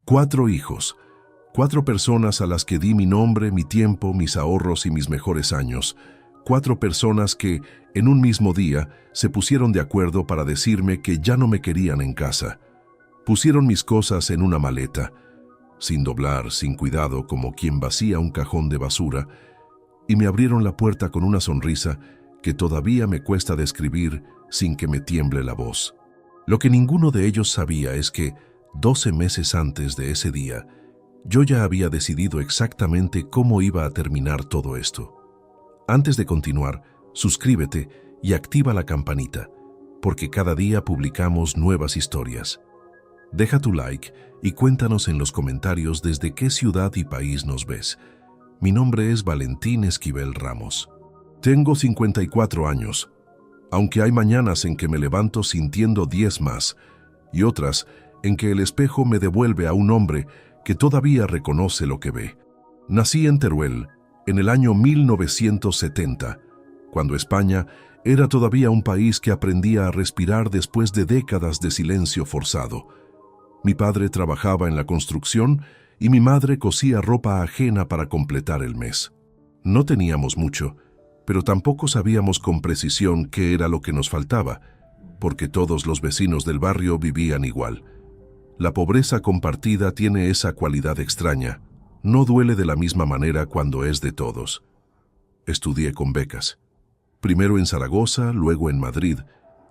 4 hijos, 4 personas a las que di mi nombre, mi tiempo, mis ahorros y mis mejores años. 4 personas que, en un mismo día, se pusieron de acuerdo para decirme que ya no me querían en casa. Pusieron mis cosas en una maleta, sin doblar, sin cuidado, como quien vacía un cajón de basura, y me abrieron la puerta con una sonrisa que todavía me cuesta describir sin que me tiemble la voz. Lo que ninguno de ellos sabía es que, 12 meses antes de ese día, yo ya había decidido exactamente cómo iba a terminar todo esto. Antes de continuar, suscríbete y activa la campanita, porque cada día publicamos nuevas historias. Deja tu like y cuéntanos en los comentarios desde qué ciudad y país nos ves. Mi nombre es Valentín Esquivel Ramos. Tengo 54 años, aunque hay mañanas en que me levanto sintiendo 10 más y otras en que el espejo me devuelve a un hombre que todavía reconoce lo que ve. Nací en Teruel, en el año 1970, cuando España era todavía un país que aprendía a respirar después de décadas de silencio forzado. Mi padre trabajaba en la construcción y mi madre cosía ropa ajena para completar el mes. No teníamos mucho, pero tampoco sabíamos con precisión qué era lo que nos faltaba, porque todos los vecinos del barrio vivían igual. La pobreza compartida tiene esa cualidad extraña. No duele de la misma manera cuando es de todos. Estudié con becas. Primero en Zaragoza, luego en Madrid,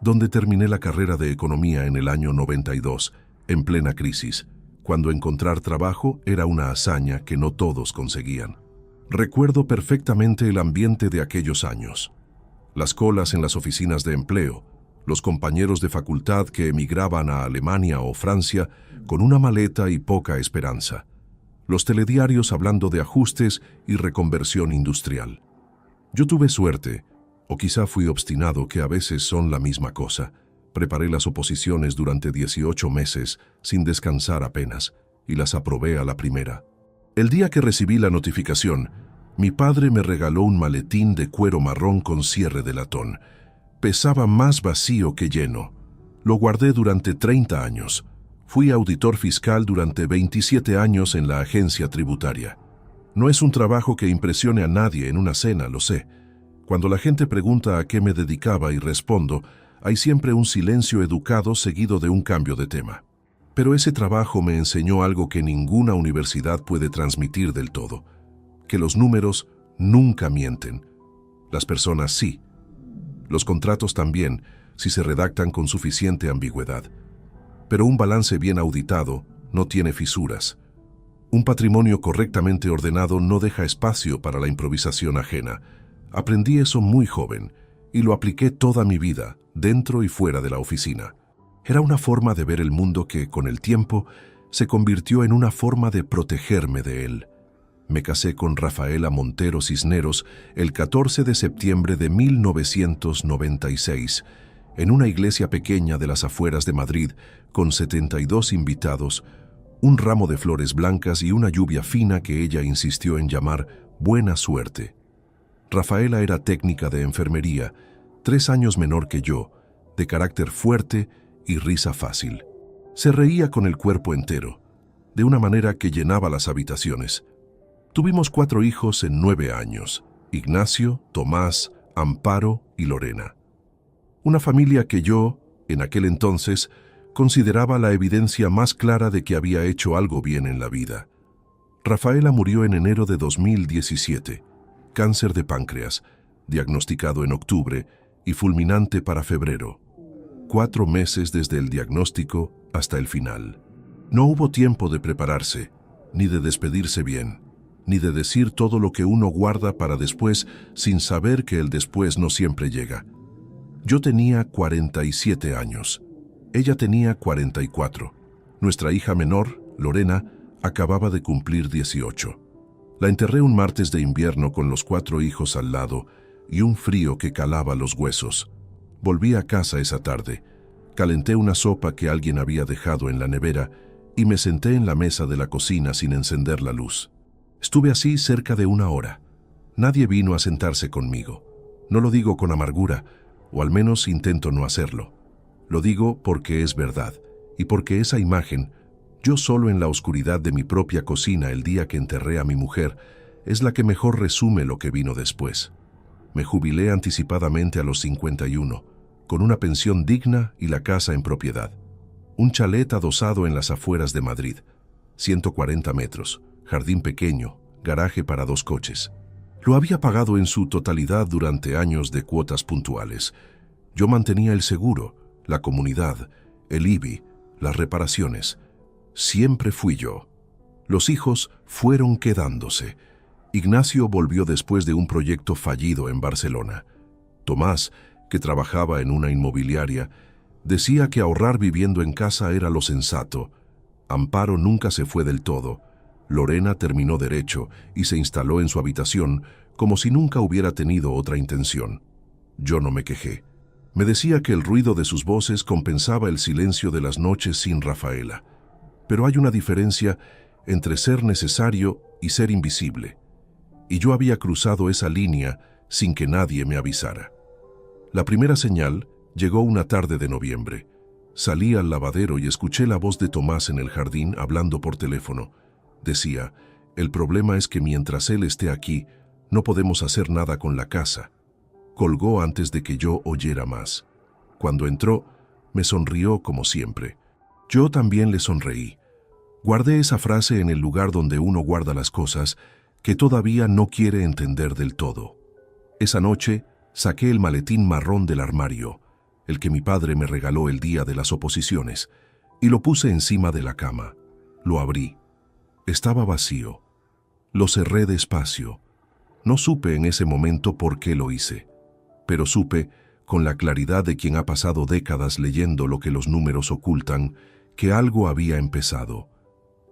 donde terminé la carrera de Economía en el año 92, en plena crisis, cuando encontrar trabajo era una hazaña que no todos conseguían. Recuerdo perfectamente el ambiente de aquellos años. Las colas en las oficinas de empleo, los compañeros de facultad que emigraban a Alemania o Francia con una maleta y poca esperanza. Los telediarios hablando de ajustes y reconversión industrial. Yo tuve suerte, o quizá fui obstinado, que a veces son la misma cosa. Preparé las oposiciones durante 18 meses, sin descansar apenas, y las aprobé a la primera. El día que recibí la notificación, mi padre me regaló un maletín de cuero marrón con cierre de latón. Pesaba más vacío que lleno. Lo guardé durante 30 años. Fui auditor fiscal durante 27 años en la agencia tributaria. No es un trabajo que impresione a nadie en una cena, lo sé. Cuando la gente pregunta a qué me dedicaba y respondo, hay siempre un silencio educado seguido de un cambio de tema. Pero ese trabajo me enseñó algo que ninguna universidad puede transmitir del todo: que los números nunca mienten. Las personas sí. Los contratos también, si se redactan con suficiente ambigüedad. Pero un balance bien auditado no tiene fisuras. Un patrimonio correctamente ordenado no deja espacio para la improvisación ajena. Aprendí eso muy joven y lo apliqué toda mi vida, dentro y fuera de la oficina. Era una forma de ver el mundo que, con el tiempo, se convirtió en una forma de protegerme de él. Me casé con Rafaela Montero Cisneros el 14 de septiembre de 1996, en una iglesia pequeña de las afueras de Madrid, con 72 invitados, un ramo de flores blancas y una lluvia fina que ella insistió en llamar buena suerte. Rafaela era técnica de enfermería, 3 años menor que yo, de carácter fuerte y risa fácil. Se reía con el cuerpo entero, de una manera que llenaba las habitaciones. Tuvimos 4 hijos en 9 años: Ignacio, Tomás, Amparo y Lorena. Una familia que yo, en aquel entonces, consideraba la evidencia más clara de que había hecho algo bien en la vida. Rafaela murió en enero de 2017, cáncer de páncreas, diagnosticado en octubre y fulminante para febrero. 4 meses desde el diagnóstico hasta el final. No hubo tiempo de prepararse, ni de despedirse bien, ni de decir todo lo que uno guarda para después, sin saber que el después no siempre llega. Yo tenía 47 años. Ella tenía 44. Nuestra hija menor, Lorena, acababa de cumplir 18. La enterré un martes de invierno con los 4 hijos al lado y un frío que calaba los huesos. Volví a casa esa tarde. Calenté una sopa que alguien había dejado en la nevera y me senté en la mesa de la cocina sin encender la luz. Estuve así cerca de 1 hora. Nadie vino a sentarse conmigo. No lo digo con amargura, o al menos intento no hacerlo. Lo digo porque es verdad, y porque esa imagen, Yo solo en la oscuridad de mi propia cocina el día que enterré a mi mujer es la que mejor resume lo que vino después. Me jubilé anticipadamente a los 51, con una pensión digna y la casa en propiedad. Un chalet adosado en las afueras de Madrid, 140 metros, jardín pequeño, garaje para 2 coches. Lo había pagado en su totalidad durante años de cuotas puntuales. Yo mantenía el seguro, la comunidad, el IBI, las reparaciones. Siempre fui yo. Los hijos fueron quedándose. Ignacio volvió después de un proyecto fallido en Barcelona. Tomás, que trabajaba en una inmobiliaria, decía que ahorrar viviendo en casa era lo sensato. Amparo nunca se fue del todo. Lorena terminó derecho y se instaló en su habitación como si nunca hubiera tenido otra intención. Yo no me quejé. Me decía que el ruido de sus voces compensaba el silencio de las noches sin Rafaela. Pero hay una diferencia entre ser necesario y ser invisible. Y yo había cruzado esa línea sin que nadie me avisara. La primera señal llegó una tarde de noviembre. Salí al lavadero y escuché la voz de Tomás en el jardín hablando por teléfono. Decía, el problema es que mientras él esté aquí, no podemos hacer nada con la casa. Colgó antes de que yo oyera más. Cuando entró, me sonrió como siempre. Yo también le sonreí. Guardé esa frase en el lugar donde uno guarda las cosas que todavía no quiere entender del todo. Esa noche saqué el maletín marrón del armario, el que mi padre me regaló el día de las oposiciones, y lo puse encima de la cama. Lo abrí. Estaba vacío. Lo cerré despacio. No supe en ese momento por qué lo hice, pero supe, con la claridad de quien ha pasado décadas leyendo lo que los números ocultan, que algo había empezado,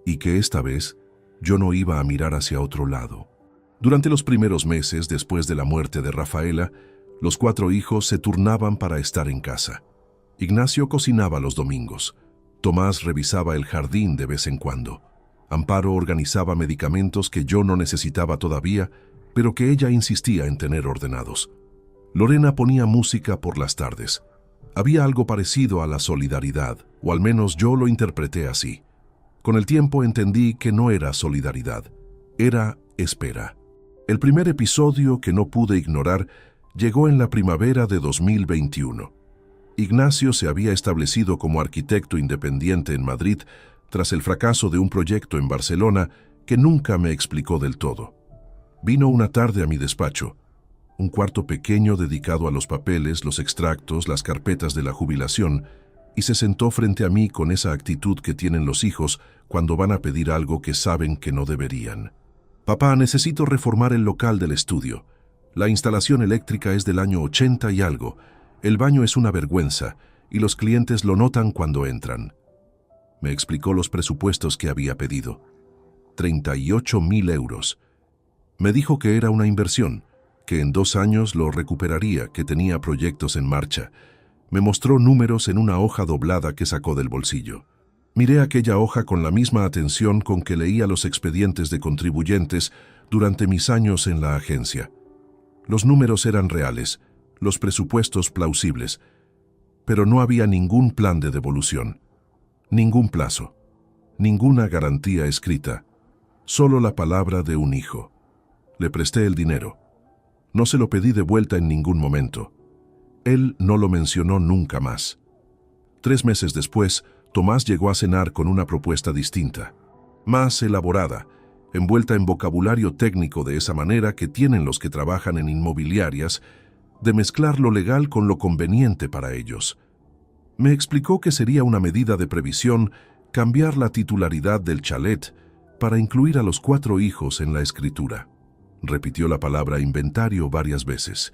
y que esta vez yo no iba a mirar hacia otro lado. Durante los primeros meses después de la muerte de Rafaela, los 4 hijos se turnaban para estar en casa. Ignacio cocinaba los domingos. Tomás revisaba el jardín de vez en cuando. Amparo organizaba medicamentos que yo no necesitaba todavía, pero que ella insistía en tener ordenados. Lorena ponía música por las tardes. Había algo parecido a la solidaridad, o al menos yo lo interpreté así. Con el tiempo entendí que no era solidaridad, era espera. El primer episodio que no pude ignorar llegó en la primavera de 2021. Ignacio se había establecido como arquitecto independiente en Madrid tras el fracaso de un proyecto en Barcelona que nunca me explicó del todo. Vino una tarde a mi despacho, un cuarto pequeño dedicado a los papeles, los extractos, las carpetas de la jubilación, y se sentó frente a mí con esa actitud que tienen los hijos cuando van a pedir algo que saben que no deberían. Papá, necesito reformar el local del estudio. La instalación eléctrica es del año 80 y algo. El baño es una vergüenza y los clientes lo notan cuando entran. Me explicó los presupuestos que había pedido. 38.000 euros. Me dijo que era una inversión, que en 2 años lo recuperaría, que tenía proyectos en marcha. Me mostró números en una hoja doblada que sacó del bolsillo. Miré aquella hoja con la misma atención con que leía los expedientes de contribuyentes durante mis años en la agencia. Los números eran reales, los presupuestos plausibles, pero no había ningún plan de devolución, ningún plazo, ninguna garantía escrita, solo la palabra de un hijo. Le presté el dinero. No se lo pedí de vuelta en ningún momento. Él no lo mencionó nunca más. 3 meses después, Tomás llegó a cenar con una propuesta distinta, más elaborada, envuelta en vocabulario técnico de esa manera que tienen los que trabajan en inmobiliarias, de mezclar lo legal con lo conveniente para ellos. Me explicó que sería una medida de previsión cambiar la titularidad del chalet para incluir a los 4 hijos en la escritura. Repitió la palabra inventario varias veces.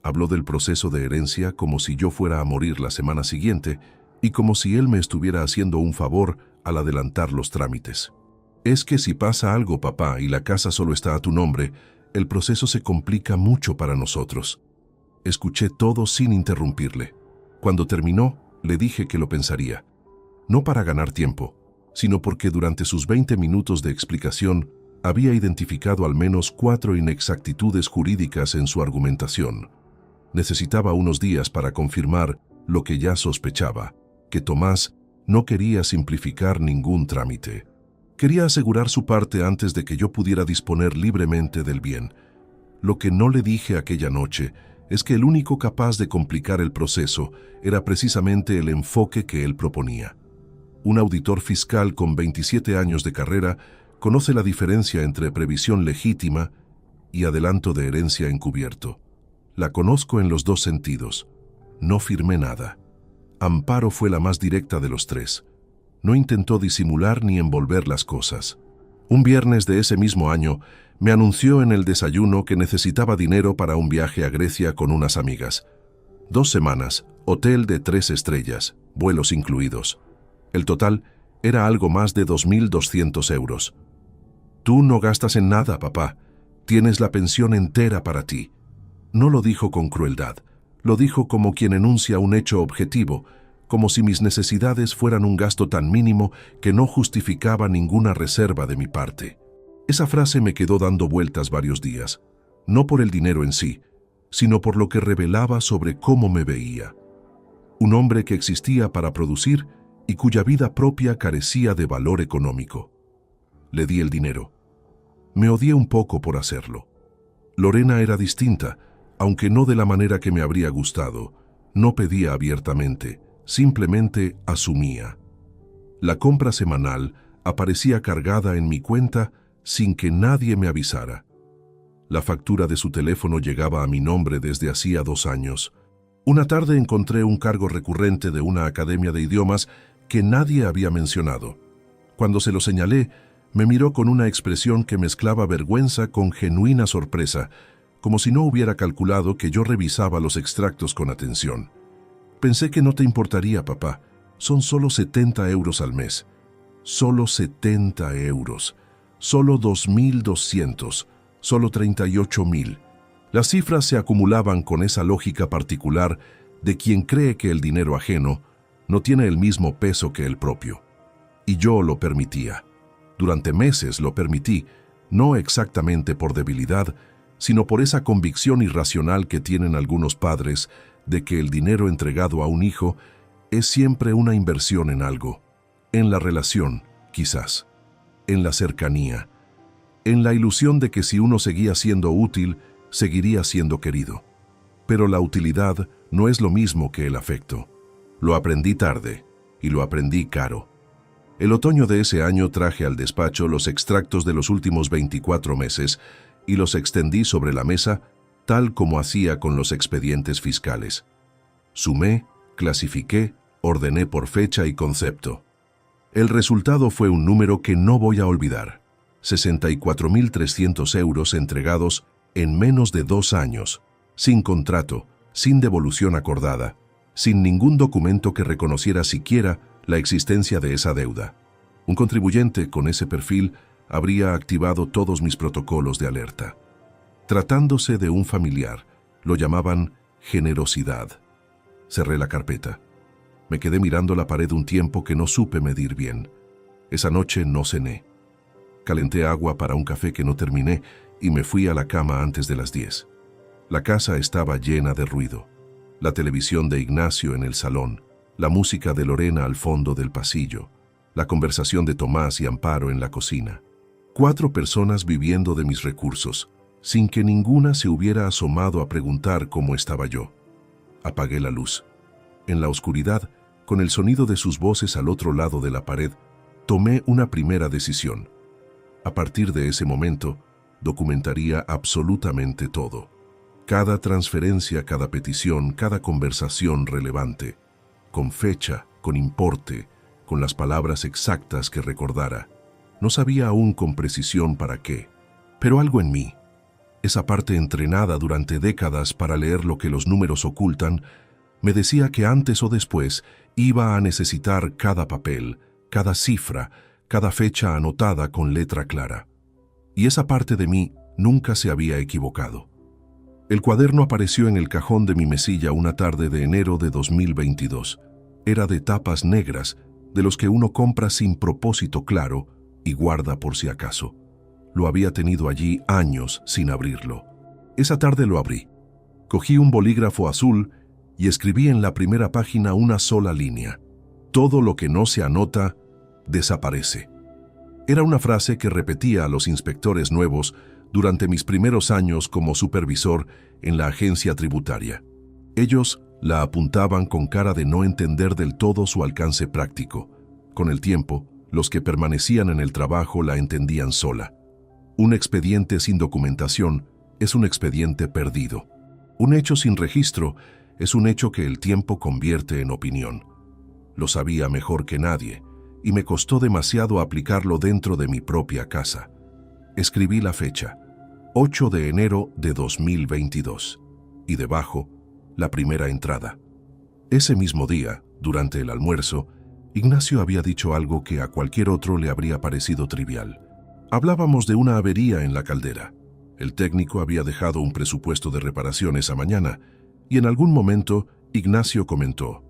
Habló del proceso de herencia como si yo fuera a morir la semana siguiente y como si él me estuviera haciendo un favor al adelantar los trámites. Es que si pasa algo, papá, y la casa solo está a tu nombre, el proceso se complica mucho para nosotros. Escuché todo sin interrumpirle. Cuando terminó, le dije que lo pensaría. No para ganar tiempo, sino porque durante sus 20 minutos de explicación había identificado al menos 4 inexactitudes jurídicas en su argumentación. Necesitaba unos días para confirmar lo que ya sospechaba, que Tomás No quería simplificar ningún trámite. Quería asegurar su parte antes de que yo pudiera disponer libremente del bien. Lo que no le dije aquella noche es que el único capaz de complicar el proceso era precisamente el enfoque que él proponía. Un auditor fiscal con 27 años de carrera conoce la diferencia entre previsión legítima y adelanto de herencia encubierto. La conozco en los dos sentidos. No firmé nada. Amparo fue la más directa de los tres. No intentó disimular ni envolver las cosas. Un viernes de ese mismo año, me anunció en el desayuno que necesitaba dinero para un viaje a Grecia con unas amigas. 2 semanas, hotel de 3 estrellas, vuelos incluidos. El total era algo más de 2.200 euros. Tú no gastas en nada, papá. Tienes la pensión entera para ti. No lo dijo con crueldad. Lo dijo como quien enuncia un hecho objetivo, como si mis necesidades fueran un gasto tan mínimo que no justificaba ninguna reserva de mi parte. Esa frase me quedó dando vueltas varios días, no por el dinero en sí, sino por lo que revelaba sobre cómo me veía. Un hombre que existía para producir y cuya vida propia carecía de valor económico. Le di el dinero. Me odié un poco por hacerlo. Lorena era distinta, aunque no de la manera que me habría gustado. No pedía abiertamente, simplemente asumía. La compra semanal aparecía cargada en mi cuenta sin que nadie me avisara. La factura de su teléfono llegaba a mi nombre desde hacía 2 años. Una tarde encontré un cargo recurrente de una academia de idiomas que nadie había mencionado. Cuando se lo señalé, me miró con una expresión que mezclaba vergüenza con genuina sorpresa, como si no hubiera calculado que yo revisaba los extractos con atención. Pensé que no te importaría, papá. Son solo 70 euros al mes. Solo 70 euros. Solo 2.200. Solo 38.000. Las cifras se acumulaban con esa lógica particular de quien cree que el dinero ajeno no tiene el mismo peso que el propio. Y yo lo permitía. Durante meses lo permití, no exactamente por debilidad, sino por esa convicción irracional que tienen algunos padres de que el dinero entregado a un hijo es siempre una inversión en algo, en la relación, quizás, en la cercanía, en la ilusión de que si uno seguía siendo útil, seguiría siendo querido. Pero la utilidad no es lo mismo que el afecto. Lo aprendí tarde y lo aprendí caro. El otoño de ese año traje al despacho los extractos de los últimos 24 meses y los extendí sobre la mesa tal como hacía con los expedientes fiscales. Sumé, clasifiqué, ordené por fecha y concepto. El resultado fue un número que no voy a olvidar. 64.300 euros entregados en menos de 2 años, sin contrato, sin devolución acordada, sin ningún documento que reconociera siquiera la existencia de esa deuda. Un contribuyente con ese perfil habría activado todos mis protocolos de alerta. Tratándose de un familiar, lo llamaban generosidad. Cerré la carpeta. Me quedé mirando la pared un tiempo que no supe medir bien. Esa noche no cené. Calenté agua para un café que no terminé y me fui a la cama antes de las 10. La casa estaba llena de ruido. La televisión de Ignacio en el salón, la música de Lorena al fondo del pasillo, la conversación de Tomás y Amparo en la cocina. 4 personas viviendo de mis recursos, sin que ninguna se hubiera asomado a preguntar cómo estaba yo. Apagué la luz. En la oscuridad, con el sonido de sus voces al otro lado de la pared, tomé una primera decisión. A partir de ese momento, documentaría absolutamente todo. Cada transferencia, cada petición, cada conversación relevante, con fecha, con importe, con las palabras exactas que recordara. No sabía aún con precisión para qué, pero algo en mí, esa parte entrenada durante décadas para leer lo que los números ocultan, me decía que antes o después iba a necesitar cada papel, cada cifra, cada fecha anotada con letra clara. Y esa parte de mí nunca se había equivocado. El cuaderno apareció en el cajón de mi mesilla una tarde de enero de 2022. Era de tapas negras, de los que uno compra sin propósito claro y guarda por si acaso. Lo había tenido allí años sin abrirlo. Esa tarde lo abrí. Cogí un bolígrafo azul y escribí en la primera página una sola línea. Todo lo que no se anota, desaparece. Era una frase que repetía a los inspectores nuevos durante mis primeros años como supervisor en la agencia tributaria. Ellos la apuntaban con cara de no entender del todo su alcance práctico. Con el tiempo, los que permanecían en el trabajo la entendían sola. Un expediente sin documentación es un expediente perdido. Un hecho sin registro es un hecho que el tiempo convierte en opinión. Lo sabía mejor que nadie, y me costó demasiado aplicarlo dentro de mi propia casa. Escribí la fecha, 8 de enero de 2022, y debajo, la primera entrada. Ese mismo día, durante el almuerzo, Ignacio había dicho algo que a cualquier otro le habría parecido trivial. Hablábamos de una avería en la caldera. El técnico había dejado un presupuesto de reparación esa mañana, y en algún momento Ignacio comentó: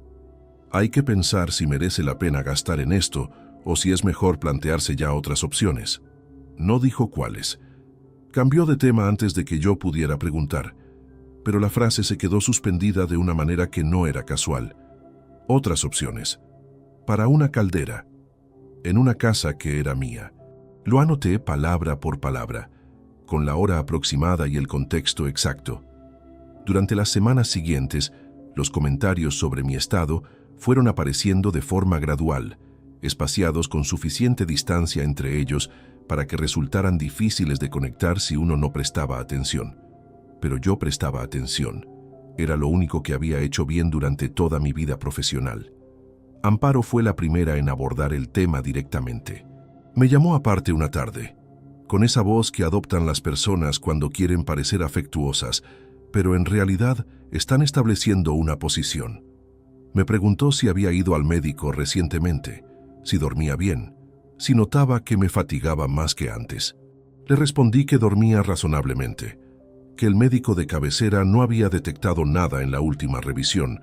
hay que pensar si merece la pena gastar en esto o si es mejor plantearse ya otras opciones. No dijo cuáles. Cambió de tema antes de que yo pudiera preguntar, pero la frase se quedó suspendida de una manera que no era casual. Otras opciones. Para una caldera. En una casa que era mía. Lo anoté palabra por palabra, con la hora aproximada y el contexto exacto. Durante las semanas siguientes, los comentarios sobre mi estado fueron apareciendo de forma gradual, espaciados con suficiente distancia entre ellos para que resultaran difíciles de conectar si uno no prestaba atención. Pero yo prestaba atención. Era lo único que había hecho bien durante toda mi vida profesional. Amparo fue la primera en abordar el tema directamente. Me llamó aparte una tarde, con esa voz que adoptan las personas cuando quieren parecer afectuosas, pero en realidad están estableciendo una posición. Me preguntó si había ido al médico recientemente, si dormía bien, si notaba que me fatigaba más que antes. Le respondí que dormía razonablemente, que el médico de cabecera no había detectado nada en la última revisión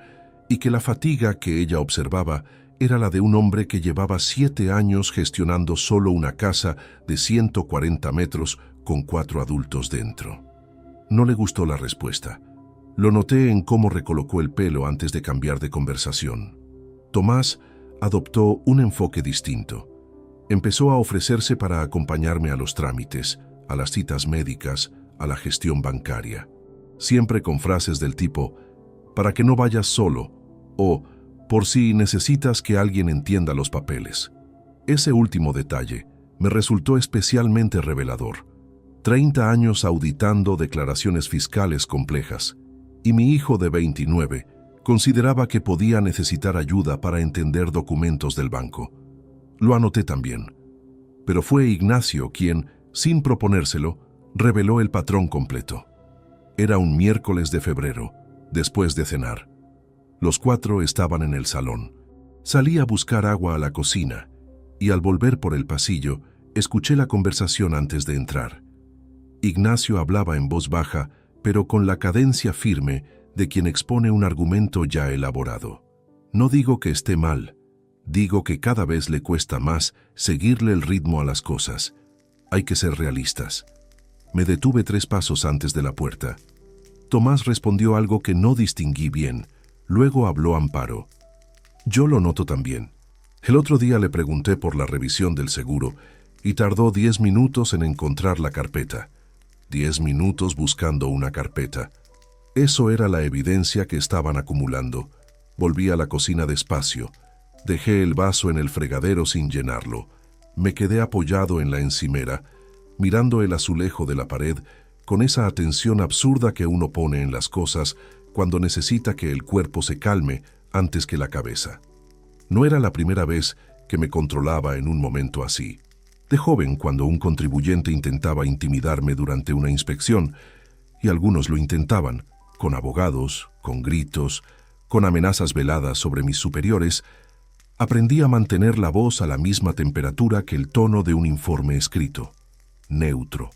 y que la fatiga que ella observaba era la de un hombre que llevaba 7 años gestionando solo una casa de 140 metros con 4 adultos dentro. No le gustó la respuesta. Lo noté en cómo recolocó el pelo antes de cambiar de conversación. Tomás adoptó un enfoque distinto. Empezó a ofrecerse para acompañarme a los trámites, a las citas médicas, a la gestión bancaria. Siempre con frases del tipo, para que no vayas solo, o por si necesitas que alguien entienda los papeles. Ese último detalle me resultó especialmente revelador. 30 años auditando declaraciones fiscales complejas, y mi hijo de 29 consideraba que podía necesitar ayuda para entender documentos del banco. Lo anoté también. Pero fue Ignacio quien, sin proponérselo, reveló el patrón completo. Era un miércoles de febrero, después de cenar. Los 4 estaban en el salón. Salí a buscar agua a la cocina, y al volver por el pasillo, escuché la conversación antes de entrar. Ignacio hablaba en voz baja, pero con la cadencia firme de quien expone un argumento ya elaborado. No digo que esté mal, digo que cada vez le cuesta más seguirle el ritmo a las cosas. Hay que ser realistas. Me detuve 3 pasos antes de la puerta. Tomás respondió algo que no distinguí bien. Luego habló Amparo. Yo lo noto también. El otro día le pregunté por la revisión del seguro y tardó 10 minutos en encontrar la carpeta. 10 minutos buscando una carpeta. Eso era la evidencia que estaban acumulando. Volví a la cocina despacio. Dejé el vaso en el fregadero sin llenarlo. Me quedé apoyado en la encimera, mirando el azulejo de la pared con esa atención absurda que uno pone en las cosas cuando necesita que el cuerpo se calme antes que la cabeza. No era la primera vez que me controlaba en un momento así. De joven, cuando un contribuyente intentaba intimidarme durante una inspección, y algunos lo intentaban, con abogados, con gritos, con amenazas veladas sobre mis superiores, aprendí a mantener la voz a la misma temperatura que el tono de un informe escrito. Neutro,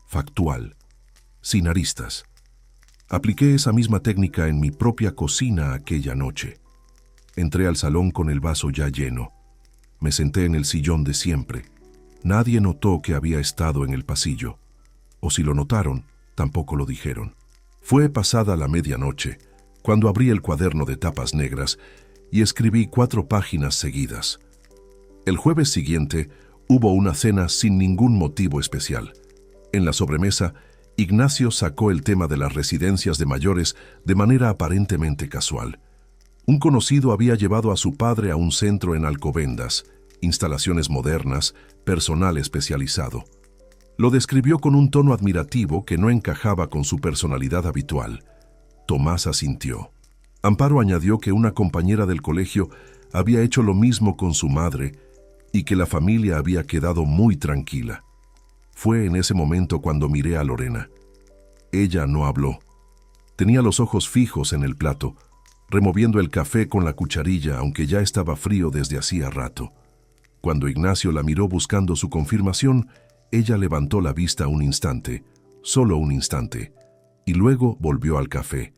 factual, sin aristas. Apliqué esa misma técnica en mi propia cocina aquella noche. Entré al salón con el vaso ya lleno. Me senté en el sillón de siempre. Nadie notó que había estado en el pasillo. O si lo notaron, tampoco lo dijeron. Fue pasada la medianoche, cuando abrí el cuaderno de tapas negras y escribí 4 páginas seguidas. El jueves siguiente hubo una cena sin ningún motivo especial. En la sobremesa, Ignacio sacó el tema de las residencias de mayores de manera aparentemente casual. Un conocido había llevado a su padre a un centro en Alcobendas, instalaciones modernas, personal especializado. Lo describió con un tono admirativo que no encajaba con su personalidad habitual. Tomás asintió. Amparo añadió que una compañera del colegio había hecho lo mismo con su madre y que la familia había quedado muy tranquila. Fue en ese momento cuando miré a Lorena. Ella no habló. Tenía los ojos fijos en el plato, removiendo el café con la cucharilla, aunque ya estaba frío desde hacía rato. Cuando Ignacio la miró buscando su confirmación, ella levantó la vista un instante, solo un instante, y luego volvió al café.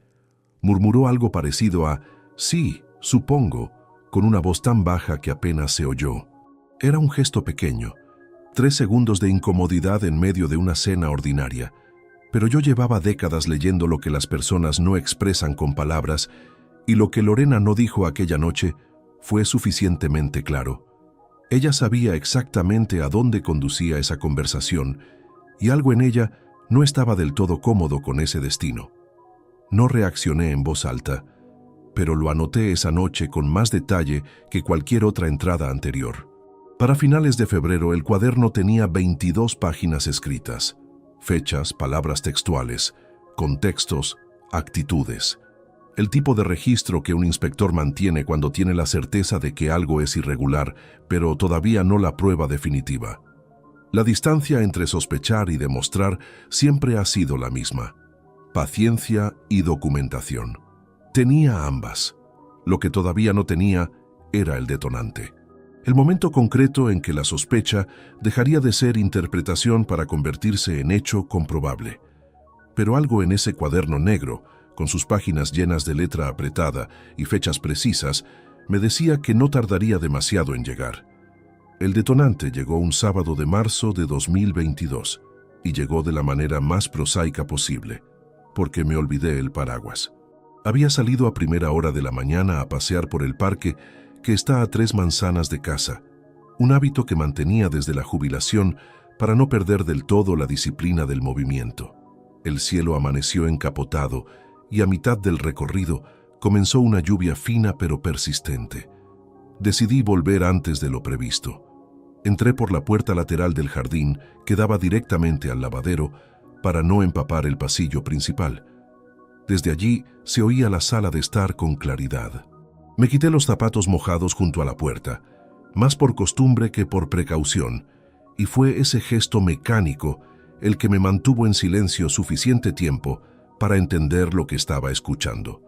Murmuró algo parecido a «sí, supongo», con una voz tan baja que apenas se oyó. Era un gesto pequeño, 3 segundos de incomodidad en medio de una cena ordinaria, pero yo llevaba décadas leyendo lo que las personas no expresan con palabras, y lo que Lorena no dijo aquella noche fue suficientemente claro. Ella sabía exactamente a dónde conducía esa conversación, y algo en ella no estaba del todo cómodo con ese destino. No reaccioné en voz alta, pero lo anoté esa noche con más detalle que cualquier otra entrada anterior. Para finales de febrero, el cuaderno tenía 22 páginas escritas, fechas, palabras textuales, contextos, actitudes. El tipo de registro que un inspector mantiene cuando tiene la certeza de que algo es irregular, pero todavía no la prueba definitiva. La distancia entre sospechar y demostrar siempre ha sido la misma: paciencia y documentación. Tenía ambas. Lo que todavía no tenía era el detonante. El momento concreto en que la sospecha dejaría de ser interpretación para convertirse en hecho comprobable. Pero algo en ese cuaderno negro, con sus páginas llenas de letra apretada y fechas precisas, me decía que no tardaría demasiado en llegar. El detonante llegó un sábado de marzo de 2022, y llegó de la manera más prosaica posible, porque me olvidé el paraguas. Había salido a primera hora de la mañana a pasear por el parque que está a 3 manzanas de casa, un hábito que mantenía desde la jubilación para no perder del todo la disciplina del movimiento. El cielo amaneció encapotado y a mitad del recorrido comenzó una lluvia fina pero persistente. Decidí volver antes de lo previsto. Entré por la puerta lateral del jardín que daba directamente al lavadero para no empapar el pasillo principal. Desde allí se oía la sala de estar con claridad. Me quité los zapatos mojados junto a la puerta, más por costumbre que por precaución, y fue ese gesto mecánico el que me mantuvo en silencio suficiente tiempo para entender lo que estaba escuchando.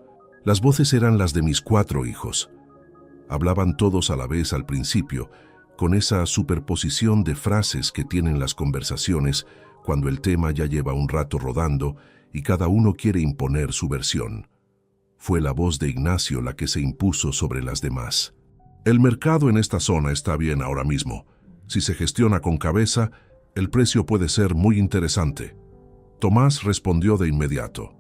Las voces eran las de mis 4 hijos. Hablaban todos a la vez al principio, con esa superposición de frases que tienen las conversaciones cuando el tema ya lleva un rato rodando y cada uno quiere imponer su versión. Fue la voz de Ignacio la que se impuso sobre las demás. El mercado en esta zona está bien ahora mismo. Si se gestiona con cabeza, el precio puede ser muy interesante. Tomás respondió de inmediato.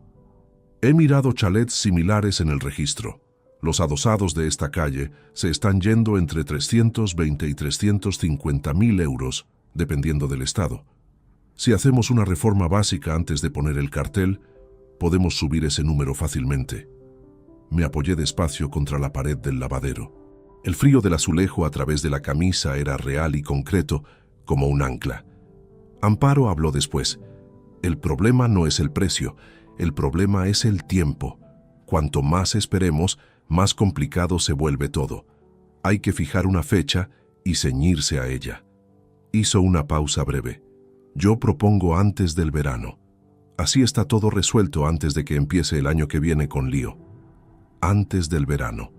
He mirado chalets similares en el registro. Los adosados de esta calle se están yendo entre 320 y 350.000 euros, dependiendo del estado. Si hacemos una reforma básica antes de poner el cartel, podemos subir ese número fácilmente. Me apoyé despacio contra la pared del lavadero. El frío del azulejo a través de la camisa era real y concreto, como un ancla. Amparo habló después. El problema no es el precio, el problema es el tiempo. Cuanto más esperemos, más complicado se vuelve todo. Hay que fijar una fecha y ceñirse a ella. Hizo una pausa breve. Yo propongo antes del verano. Así está todo resuelto antes de que empiece el año que viene con lío. Antes del verano.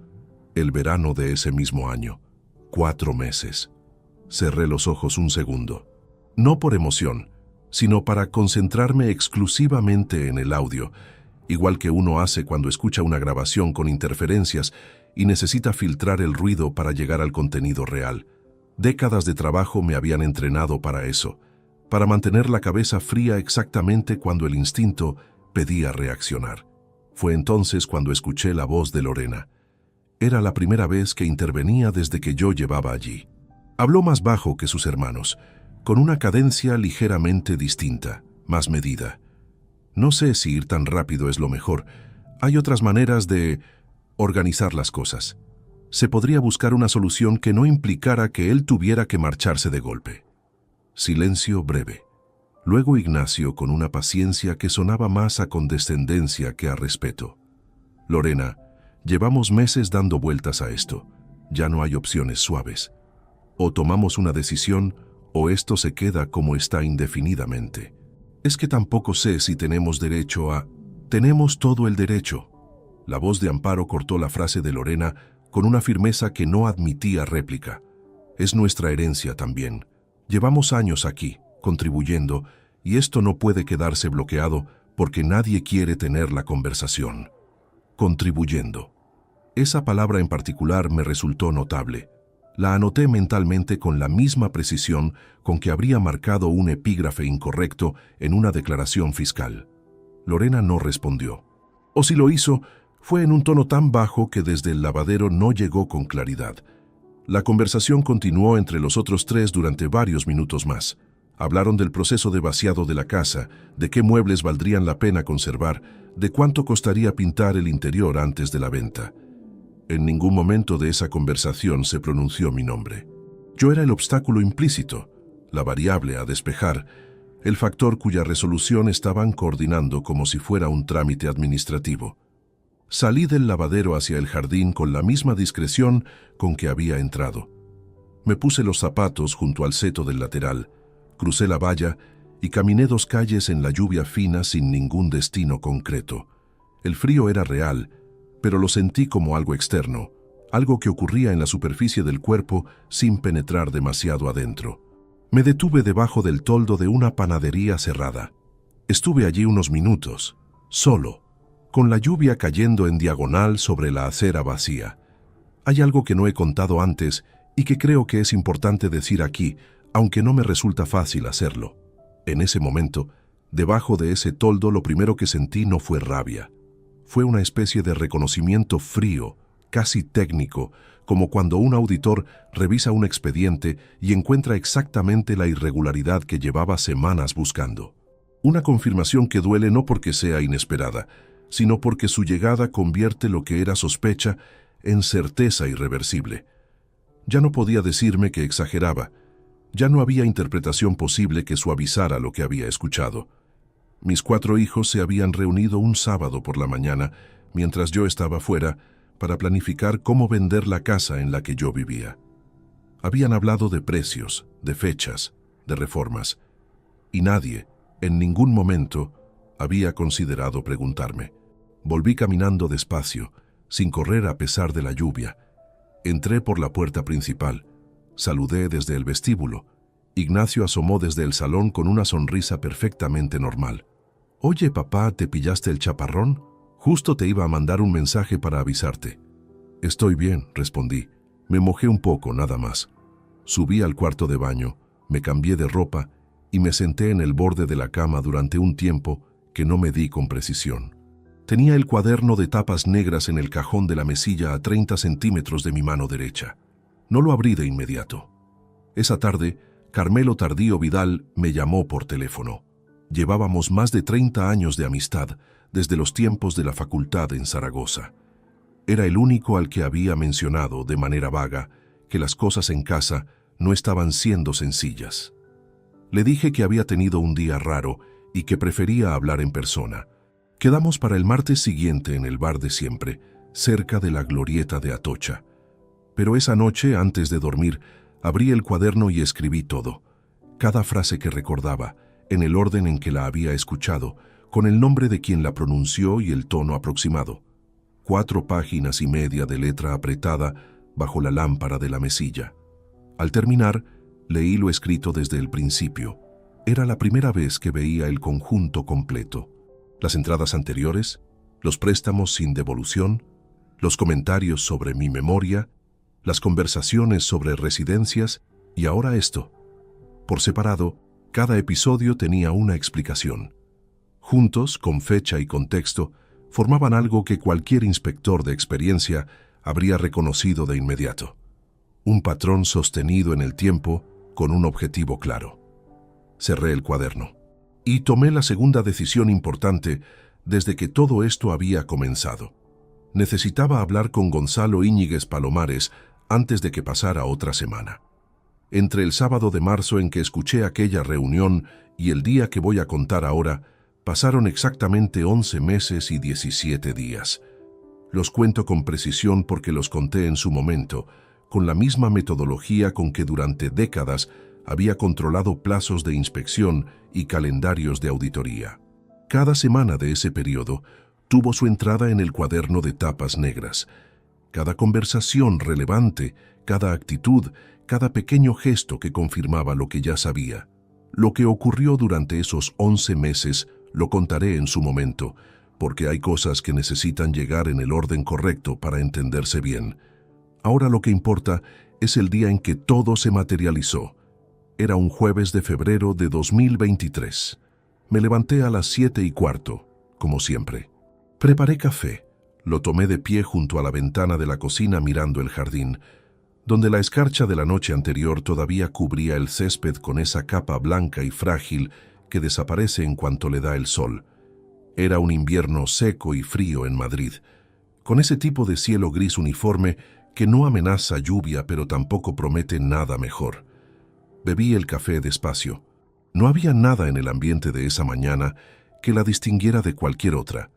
El verano de ese mismo año. 4 meses. Cerré los ojos un segundo. No por emoción, sino para concentrarme exclusivamente en el audio, igual que uno hace cuando escucha una grabación con interferencias y necesita filtrar el ruido para llegar al contenido real. Décadas de trabajo me habían entrenado para eso, para mantener la cabeza fría exactamente cuando el instinto pedía reaccionar. Fue entonces cuando escuché la voz de Lorena. Era la primera vez que intervenía desde que yo llevaba allí. Habló más bajo que sus hermanos, con una cadencia ligeramente distinta, más medida. No sé si ir tan rápido es lo mejor. Hay otras maneras de organizar las cosas. Se podría buscar una solución que no implicara que él tuviera que marcharse de golpe. Silencio breve. Luego Ignacio, con una paciencia que sonaba más a condescendencia que a respeto. Lorena, llevamos meses dando vueltas a esto. Ya no hay opciones suaves. O tomamos una decisión, o esto se queda como está indefinidamente. Es que tampoco sé si tenemos derecho a... Tenemos todo el derecho. La voz de Amparo cortó la frase de Lorena con una firmeza que no admitía réplica. Es nuestra herencia también. Llevamos años aquí, contribuyendo, y esto no puede quedarse bloqueado porque nadie quiere tener la conversación. Contribuyendo. Esa palabra en particular me resultó notable. La anoté mentalmente con la misma precisión con que habría marcado un epígrafe incorrecto en una declaración fiscal. Lorena no respondió. O si lo hizo, fue en un tono tan bajo que desde el lavadero no llegó con claridad. La conversación continuó entre los otros tres durante varios minutos más. Hablaron del proceso de vaciado de la casa, de qué muebles valdrían la pena conservar, de cuánto costaría pintar el interior antes de la venta. En ningún momento de esa conversación se pronunció mi nombre. Yo era el obstáculo implícito, la variable a despejar, el factor cuya resolución estaban coordinando como si fuera un trámite administrativo. Salí del lavadero hacia el jardín con la misma discreción con que había entrado. Me puse los zapatos junto al seto del lateral, crucé la valla y caminé 2 calles en la lluvia fina sin ningún destino concreto. El frío era real, pero lo sentí como algo externo, algo que ocurría en la superficie del cuerpo sin penetrar demasiado adentro. Me detuve debajo del toldo de una panadería cerrada. Estuve allí unos minutos, solo, con la lluvia cayendo en diagonal sobre la acera vacía. Hay algo que no he contado antes y que creo que es importante decir aquí, aunque no me resulta fácil hacerlo. En ese momento, debajo de ese toldo, lo primero que sentí no fue rabia. Fue una especie de reconocimiento frío, casi técnico, como cuando un auditor revisa un expediente y encuentra exactamente la irregularidad que llevaba semanas buscando. Una confirmación que duele no porque sea inesperada, sino porque su llegada convierte lo que era sospecha en certeza irreversible. Ya no podía decirme que exageraba. Ya no había interpretación posible que suavizara lo que había escuchado. Mis 4 hijos se habían reunido un sábado por la mañana, mientras yo estaba fuera, para planificar cómo vender la casa en la que yo vivía. Habían hablado de precios, de fechas, de reformas, y nadie, en ningún momento, había considerado preguntarme. Volví caminando despacio, sin correr a pesar de la lluvia. Entré por la puerta principal. Saludé desde el vestíbulo. Ignacio asomó desde el salón con una sonrisa perfectamente normal. «Oye, papá, ¿te pillaste el chaparrón? Justo te iba a mandar un mensaje para avisarte». «Estoy bien», respondí. Me mojé un poco, nada más. Subí al cuarto de baño, me cambié de ropa y me senté en el borde de la cama durante un tiempo que no medí con precisión. Tenía el cuaderno de tapas negras en el cajón de la mesilla a 30 centímetros de mi mano derecha. No lo abrí de inmediato. Esa tarde, Carmelo Tardío Vidal me llamó por teléfono. Llevábamos más de 30 años de amistad desde los tiempos de la facultad en Zaragoza. Era el único al que había mencionado de manera vaga que las cosas en casa no estaban siendo sencillas. Le dije que había tenido un día raro y que prefería hablar en persona. Quedamos para el martes siguiente en el bar de siempre, cerca de la glorieta de Atocha. Pero esa noche, antes de dormir, abrí el cuaderno y escribí todo. Cada frase que recordaba, en el orden en que la había escuchado, con el nombre de quien la pronunció y el tono aproximado. 4 páginas y media de letra apretada bajo la lámpara de la mesilla. Al terminar, leí lo escrito desde el principio. Era la primera vez que veía el conjunto completo. Las entradas anteriores, los préstamos sin devolución, los comentarios sobre mi memoria, las conversaciones sobre residencias y ahora esto. Por separado, cada episodio tenía una explicación. Juntos, con fecha y contexto, formaban algo que cualquier inspector de experiencia habría reconocido de inmediato. Un patrón sostenido en el tiempo con un objetivo claro. Cerré el cuaderno y tomé la segunda decisión importante desde que todo esto había comenzado. Necesitaba hablar con Gonzalo Íñiguez Palomares antes de que pasara otra semana. Entre el sábado de marzo en que escuché aquella reunión y el día que voy a contar ahora, pasaron exactamente 11 meses y 17 días. Los cuento con precisión porque los conté en su momento, con la misma metodología con que durante décadas había controlado plazos de inspección y calendarios de auditoría. Cada semana de ese periodo tuvo su entrada en el cuaderno de tapas negras. Cada conversación relevante, cada actitud, cada pequeño gesto que confirmaba lo que ya sabía. Lo que ocurrió durante esos 11 meses lo contaré en su momento, porque hay cosas que necesitan llegar en el orden correcto para entenderse bien. Ahora lo que importa es el día en que todo se materializó. Era un jueves de febrero de 2023. Me levanté a las 7:15, como siempre. Preparé café. Lo tomé de pie junto a la ventana de la cocina mirando el jardín, donde la escarcha de la noche anterior todavía cubría el césped con esa capa blanca y frágil que desaparece en cuanto le da el sol. Era un invierno seco y frío en Madrid, con ese tipo de cielo gris uniforme que no amenaza lluvia pero tampoco promete nada mejor. Bebí el café despacio. No había nada en el ambiente de esa mañana que la distinguiera de cualquier otra,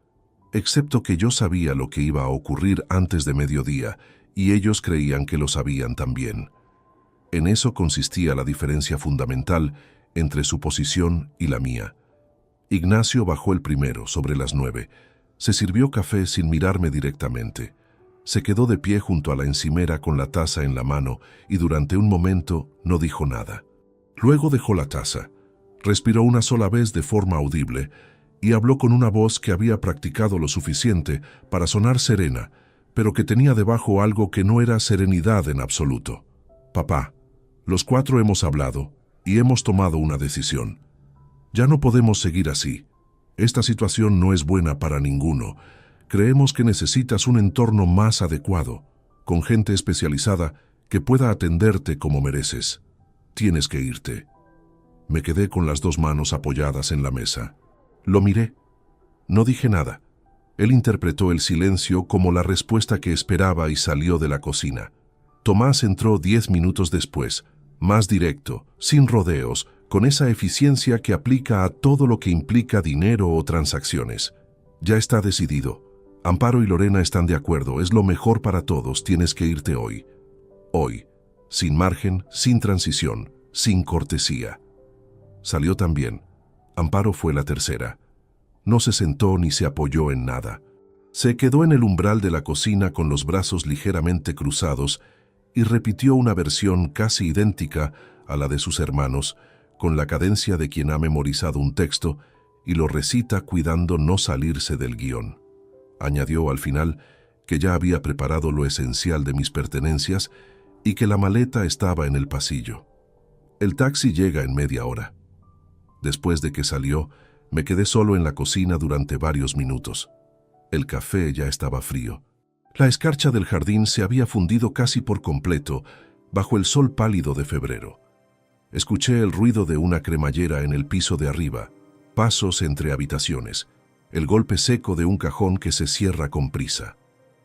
excepto que yo sabía lo que iba a ocurrir antes de mediodía y ellos creían que lo sabían también. En eso consistía la diferencia fundamental entre su posición y la mía. Ignacio bajó el primero, sobre las 9. Se sirvió café sin mirarme directamente. Se quedó de pie junto a la encimera con la taza en la mano y durante un momento no dijo nada. Luego dejó la taza, respiró una sola vez de forma audible y habló con una voz que había practicado lo suficiente para sonar serena, pero que tenía debajo algo que no era serenidad en absoluto. Papá, los 4 hemos hablado y hemos tomado una decisión. Ya no podemos seguir así. Esta situación no es buena para ninguno. Creemos que necesitas un entorno más adecuado, con gente especializada que pueda atenderte como mereces. Tienes que irte. Me quedé con las 2 manos apoyadas en la mesa. Lo miré. No dije nada. Él interpretó el silencio como la respuesta que esperaba y salió de la cocina. Tomás entró 10 minutos después, más directo, sin rodeos, con esa eficiencia que aplica a todo lo que implica dinero o transacciones. Ya está decidido. Amparo y Lorena están de acuerdo, es lo mejor para todos, tienes que irte hoy. Hoy, sin margen, sin transición, sin cortesía. Salió también. Amparo fue la tercera. No se sentó ni se apoyó en nada. Se quedó en el umbral de la cocina con los brazos ligeramente cruzados y repitió una versión casi idéntica a la de sus hermanos, con la cadencia de quien ha memorizado un texto y lo recita cuidando no salirse del guión. Añadió al final que ya había preparado lo esencial de mis pertenencias y que la maleta estaba en el pasillo. El taxi llega en media hora. Después de que salió, me quedé solo en la cocina durante varios minutos. El café ya estaba frío. La escarcha del jardín se había fundido casi por completo bajo el sol pálido de febrero. Escuché el ruido de una cremallera en el piso de arriba, pasos entre habitaciones, el golpe seco de un cajón que se cierra con prisa.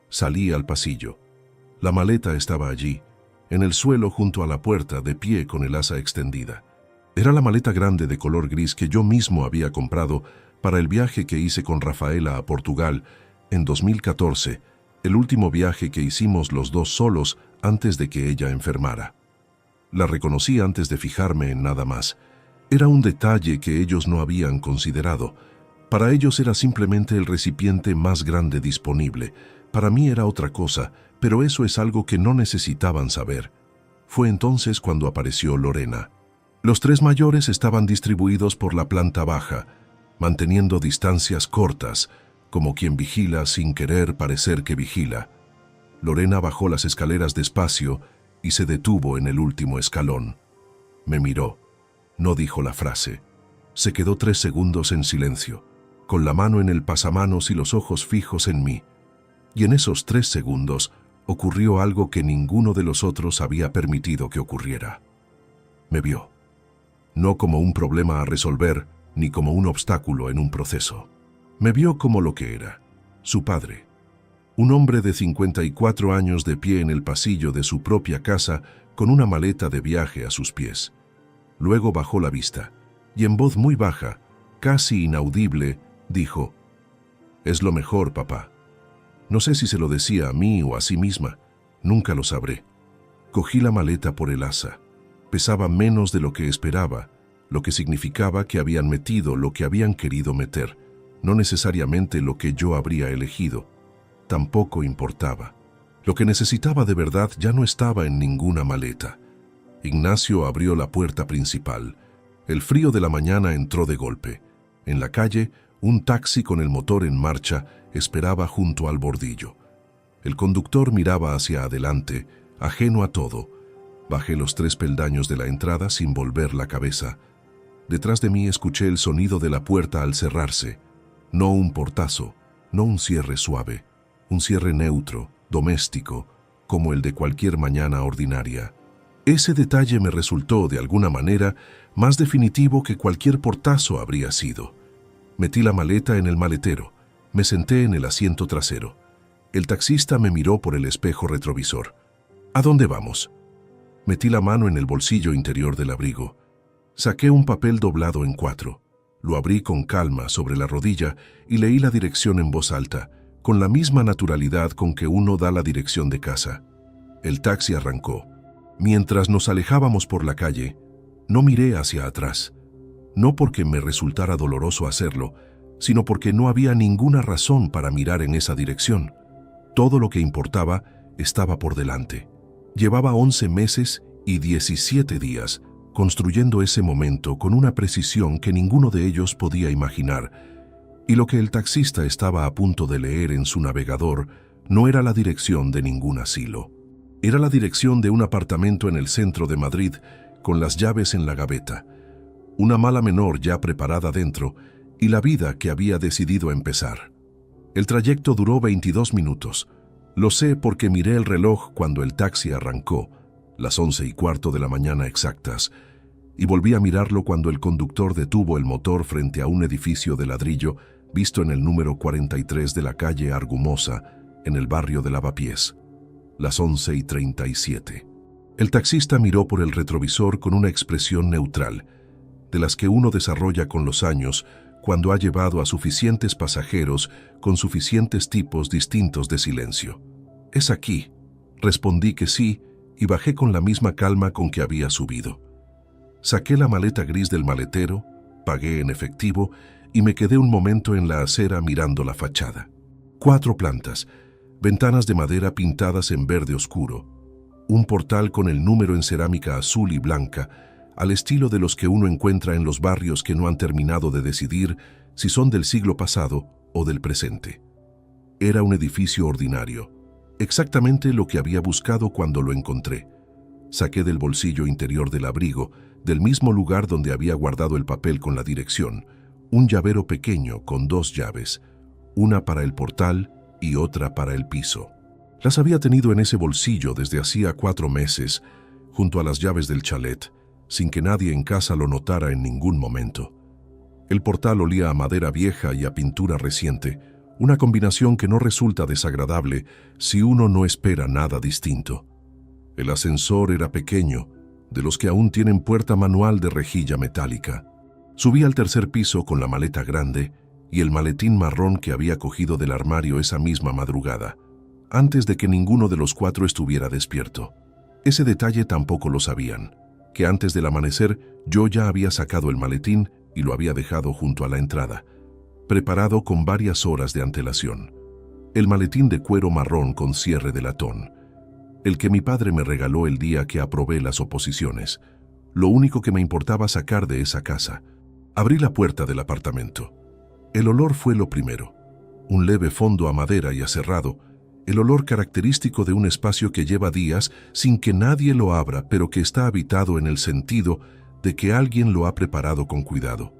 Salí al pasillo. La maleta estaba allí, en el suelo junto a la puerta, de pie con el asa extendida. Era la maleta grande de color gris que yo mismo había comprado para el viaje que hice con Rafaela a Portugal en 2014, el último viaje que hicimos los 2 solos antes de que ella enfermara. La reconocí antes de fijarme en nada más. Era un detalle que ellos no habían considerado. Para ellos era simplemente el recipiente más grande disponible. Para mí era otra cosa, pero eso es algo que no necesitaban saber. Fue entonces cuando apareció Lorena. Los 3 mayores estaban distribuidos por la planta baja, manteniendo distancias cortas, como quien vigila sin querer parecer que vigila. Lorena bajó las escaleras despacio y se detuvo en el último escalón. Me miró. No dijo la frase. Se quedó 3 segundos en silencio, con la mano en el pasamanos y los ojos fijos en mí. Y en esos 3 segundos ocurrió algo que ninguno de los otros había permitido que ocurriera. Me vio, no como un problema a resolver, ni como un obstáculo en un proceso. Me vio como lo que era, su padre. Un hombre de 54 años de pie en el pasillo de su propia casa con una maleta de viaje a sus pies. Luego bajó la vista y en voz muy baja, casi inaudible, dijo: «Es lo mejor, papá». No sé si se lo decía a mí o a sí misma, nunca lo sabré. Cogí la maleta por el asa. Pesaba menos de lo que esperaba, lo que significaba que habían metido lo que habían querido meter, no necesariamente lo que yo habría elegido. Tampoco importaba. Lo que necesitaba de verdad ya no estaba en ninguna maleta. Ignacio abrió la puerta principal. El frío de la mañana entró de golpe. En la calle, un taxi con el motor en marcha esperaba junto al bordillo. El conductor miraba hacia adelante, ajeno a todo. Bajé los 3 peldaños de la entrada sin volver la cabeza. Detrás de mí escuché el sonido de la puerta al cerrarse. No un portazo, no un cierre suave, un cierre neutro, doméstico, como el de cualquier mañana ordinaria. Ese detalle me resultó, de alguna manera, más definitivo que cualquier portazo habría sido. Metí la maleta en el maletero. Me senté en el asiento trasero. El taxista me miró por el espejo retrovisor. «¿A dónde vamos?». Metí la mano en el bolsillo interior del abrigo. Saqué un papel doblado en 4. Lo abrí con calma sobre la rodilla y leí la dirección en voz alta, con la misma naturalidad con que uno da la dirección de casa. El taxi arrancó. Mientras nos alejábamos por la calle, no miré hacia atrás. No porque me resultara doloroso hacerlo, sino porque no había ninguna razón para mirar en esa dirección. Todo lo que importaba estaba por delante. Llevaba 11 meses y 17 días construyendo ese momento con una precisión que ninguno de ellos podía imaginar, y lo que el taxista estaba a punto de leer en su navegador no era la dirección de ningún asilo. Era la dirección de un apartamento en el centro de Madrid, con las llaves en la gaveta, una mala menor ya preparada dentro y la vida que había decidido empezar. El trayecto duró 22 minutos. Lo sé porque miré el reloj cuando el taxi arrancó, las 11:15 de la mañana exactas, y volví a mirarlo cuando el conductor detuvo el motor frente a un edificio de ladrillo visto en el número 43 de la calle Argumosa, en el barrio de Lavapiés. Las 11:37. El taxista miró por el retrovisor con una expresión neutral, de las que uno desarrolla con los años cuando ha llevado a suficientes pasajeros con suficientes tipos distintos de silencio. «Es aquí», respondí que sí y bajé con la misma calma con que había subido. Saqué la maleta gris del maletero, pagué en efectivo y me quedé un momento en la acera mirando la fachada. 4 plantas, ventanas de madera pintadas en verde oscuro, un portal con el número en cerámica azul y blanca, al estilo de los que uno encuentra en los barrios que no han terminado de decidir si son del siglo pasado o del presente. Era un edificio ordinario, exactamente lo que había buscado cuando lo encontré. Saqué del bolsillo interior del abrigo, del mismo lugar donde había guardado el papel con la dirección, un llavero pequeño con 2 llaves, una para el portal y otra para el piso. Las había tenido en ese bolsillo desde hacía 4 meses, junto a las llaves del chalet, sin que nadie en casa lo notara en ningún momento. El portal olía a madera vieja y a pintura reciente, una combinación que no resulta desagradable si uno no espera nada distinto. El ascensor era pequeño, de los que aún tienen puerta manual de rejilla metálica. Subí al 3er piso con la maleta grande y el maletín marrón que había cogido del armario esa misma madrugada, antes de que ninguno de los 4 estuviera despierto. Ese detalle tampoco lo sabían, que antes del amanecer yo ya había sacado el maletín y lo había dejado junto a la entrada, preparado con varias horas de antelación. El maletín de cuero marrón con cierre de latón, el que mi padre me regaló el día que aprobé las oposiciones, lo único que me importaba sacar de esa casa. Abrí la puerta del apartamento. El olor fue lo primero, un leve fondo a madera y aserrado, el olor característico de un espacio que lleva días sin que nadie lo abra, pero que está habitado en el sentido de que alguien lo ha preparado con cuidado.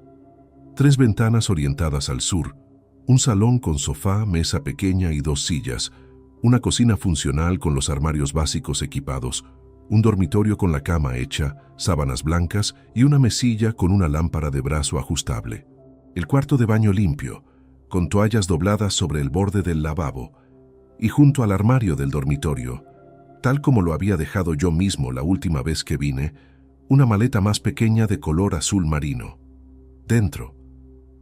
3 ventanas orientadas al sur, un salón con sofá, mesa pequeña y 2 sillas, Una cocina funcional con los armarios básicos equipados, un dormitorio con la cama hecha, sábanas blancas y una mesilla con una lámpara de brazo ajustable. El cuarto de baño limpio, con toallas dobladas sobre el borde del lavabo, y junto al armario del dormitorio, tal como lo había dejado yo mismo la última vez que vine, una maleta más pequeña de color azul marino. Dentro,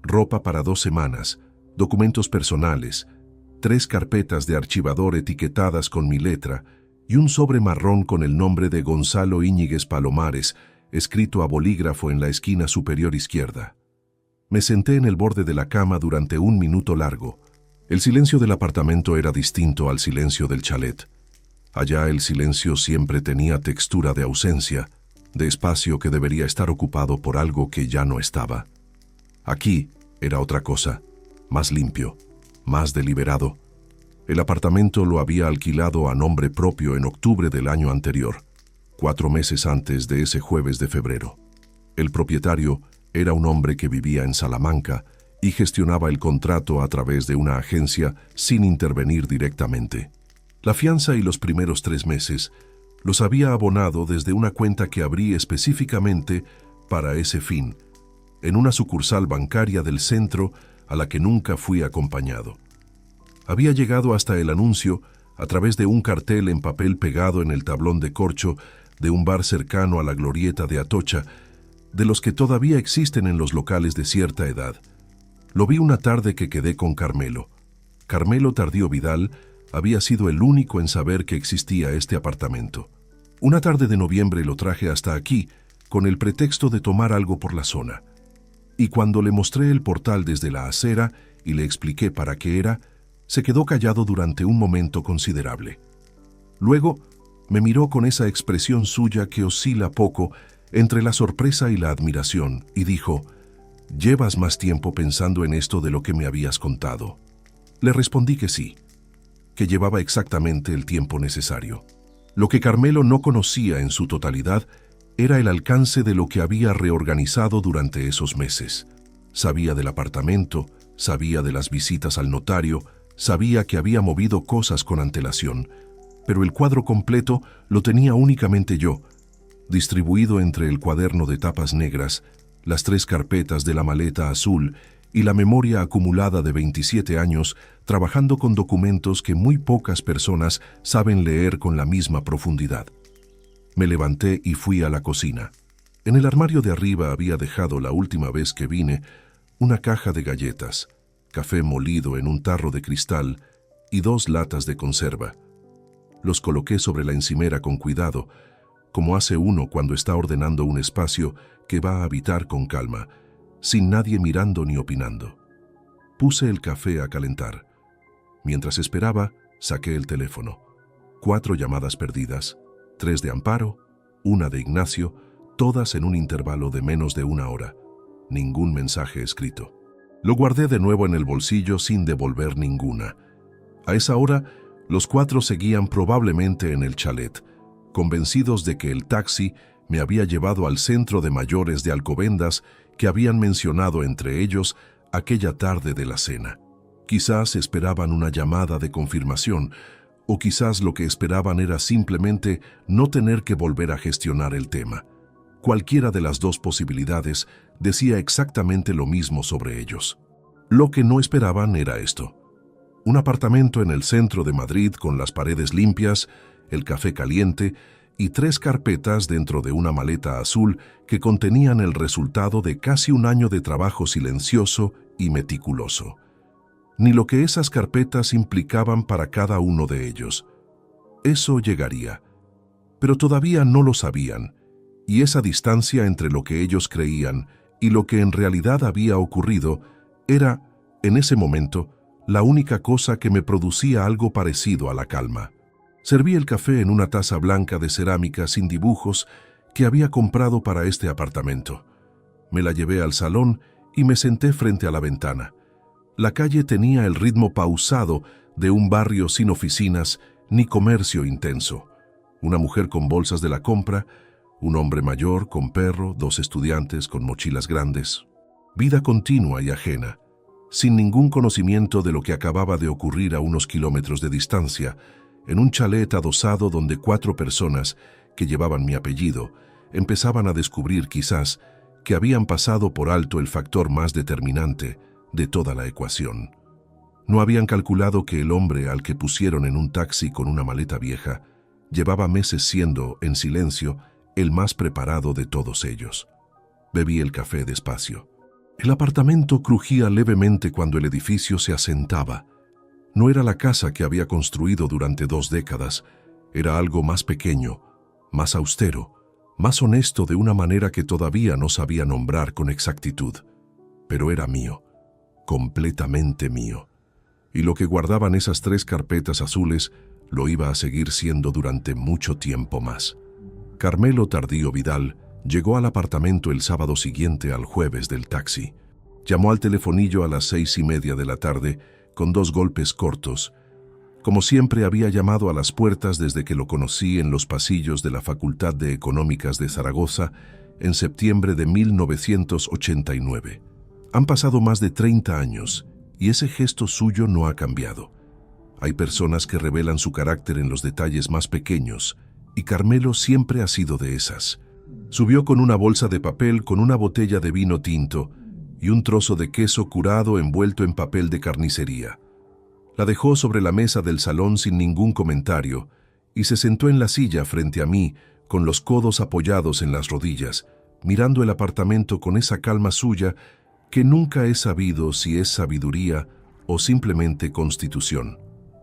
ropa para 2 semanas, documentos personales, 3 carpetas de archivador etiquetadas con mi letra y un sobre marrón con el nombre de Gonzalo Íñiguez Palomares, escrito a bolígrafo en la esquina superior izquierda. Me senté en el borde de la cama durante 1 minuto largo. El silencio del apartamento era distinto al silencio del chalet. Allá el silencio siempre tenía textura de ausencia, de espacio que debería estar ocupado por algo que ya no estaba. Aquí era otra cosa, más limpio, más deliberado. El apartamento lo había alquilado a nombre propio en octubre del año anterior, 4 meses antes de ese jueves de febrero. El propietario era un hombre que vivía en Salamanca y gestionaba el contrato a través de una agencia sin intervenir directamente. La fianza y los primeros 3 meses los había abonado desde una cuenta que abrí específicamente para ese fin, en una sucursal bancaria del centro a la que nunca fui acompañado. Había llegado hasta el anuncio a través de un cartel en papel pegado en el tablón de corcho de un bar cercano a la glorieta de Atocha, de los que todavía existen en los locales de cierta edad. Lo vi una tarde que quedé con Carmelo. Carmelo Tardío Vidal había sido el único en saber que existía este apartamento. Una tarde de noviembre lo traje hasta aquí, con el pretexto de tomar algo por la zona. Y cuando le mostré el portal desde la acera y le expliqué para qué era, se quedó callado durante un momento considerable. Luego me miró con esa expresión suya que oscila poco entre la sorpresa y la admiración, y dijo: «¿Llevas más tiempo pensando en esto de lo que me habías contado?» Le respondí que sí, que llevaba exactamente el tiempo necesario. Lo que Carmelo no conocía en su totalidad era el alcance de lo que había reorganizado durante esos meses. Sabía del apartamento, sabía de las visitas al notario, sabía que había movido cosas con antelación, pero el cuadro completo lo tenía únicamente yo, distribuido entre el cuaderno de tapas negras, las 3 carpetas de la maleta azul y la memoria acumulada de 27 años trabajando con documentos que muy pocas personas saben leer con la misma profundidad. Me levanté y fui a la cocina. En el armario de arriba había dejado la última vez que vine una caja de galletas, café molido en un tarro de cristal y 2 latas de conserva. Los coloqué sobre la encimera con cuidado, como hace uno cuando está ordenando un espacio que va a habitar con calma, sin nadie mirando ni opinando. Puse el café a calentar. Mientras esperaba, saqué el teléfono. 4 llamadas perdidas, 3 de Amparo, 1 de Ignacio, todas en un intervalo de menos de 1 hora. Ningún mensaje escrito. Lo guardé de nuevo en el bolsillo sin devolver ninguna. A esa hora, los 4 seguían probablemente en el chalet, convencidos de que el taxi me había llevado al centro de mayores de Alcobendas que habían mencionado entre ellos aquella tarde de la cena. Quizás esperaban una llamada de confirmación, o quizás lo que esperaban era simplemente no tener que volver a gestionar el tema. Cualquiera de las 2 posibilidades decía exactamente lo mismo sobre ellos. Lo que no esperaban era esto: un apartamento en el centro de Madrid con las paredes limpias, el café caliente y 3 carpetas dentro de una maleta azul que contenían el resultado de casi 1 año de trabajo silencioso y meticuloso. Ni lo que esas carpetas implicaban para cada uno de ellos. Eso llegaría, pero todavía no lo sabían, y esa distancia entre lo que ellos creían y lo que en realidad había ocurrido era, en ese momento, la única cosa que me producía algo parecido a la calma. Serví el café en una taza blanca de cerámica sin dibujos que había comprado para este apartamento. Me la llevé al salón y me senté frente a la ventana. La calle tenía el ritmo pausado de un barrio sin oficinas ni comercio intenso. Una mujer con bolsas de la compra, un hombre mayor con perro, 2 estudiantes con mochilas grandes. Vida continua y ajena. sin ningún conocimiento de lo que acababa de ocurrir a unos kilómetros de distancia, en un chalet adosado donde 4 personas, que llevaban mi apellido, empezaban a descubrir quizás que habían pasado por alto el factor más determinante de toda la ecuación. No habían calculado que el hombre al que pusieron en un taxi con una maleta vieja llevaba meses siendo, en silencio, el más preparado de todos ellos. Bebí el café despacio. El apartamento crujía levemente cuando el edificio se asentaba. No era la casa que había construido durante 2 décadas, era algo más pequeño, más austero, más honesto de una manera que todavía no sabía nombrar con exactitud. Pero era mío, completamente mío. Y lo que guardaban esas 3 carpetas azules lo iba a seguir siendo durante mucho tiempo más. Carmelo Tardío Vidal llegó al apartamento el sábado siguiente al jueves del taxi. Llamó al telefonillo a las 6:30 de la tarde con 2 golpes cortos. Como siempre había llamado a las puertas desde que lo conocí en los pasillos de la Facultad de Económicas de Zaragoza en septiembre de 1989. Han pasado más de 30 años y ese gesto suyo no ha cambiado. Hay personas que revelan su carácter en los detalles más pequeños y Carmelo siempre ha sido de esas. Subió con una bolsa de papel con una botella de vino tinto y un trozo de queso curado envuelto en papel de carnicería. La dejó sobre la mesa del salón sin ningún comentario y se sentó en la silla frente a mí con los codos apoyados en las rodillas, mirando el apartamento con esa calma suya que nunca he sabido si es sabiduría o simplemente constitución.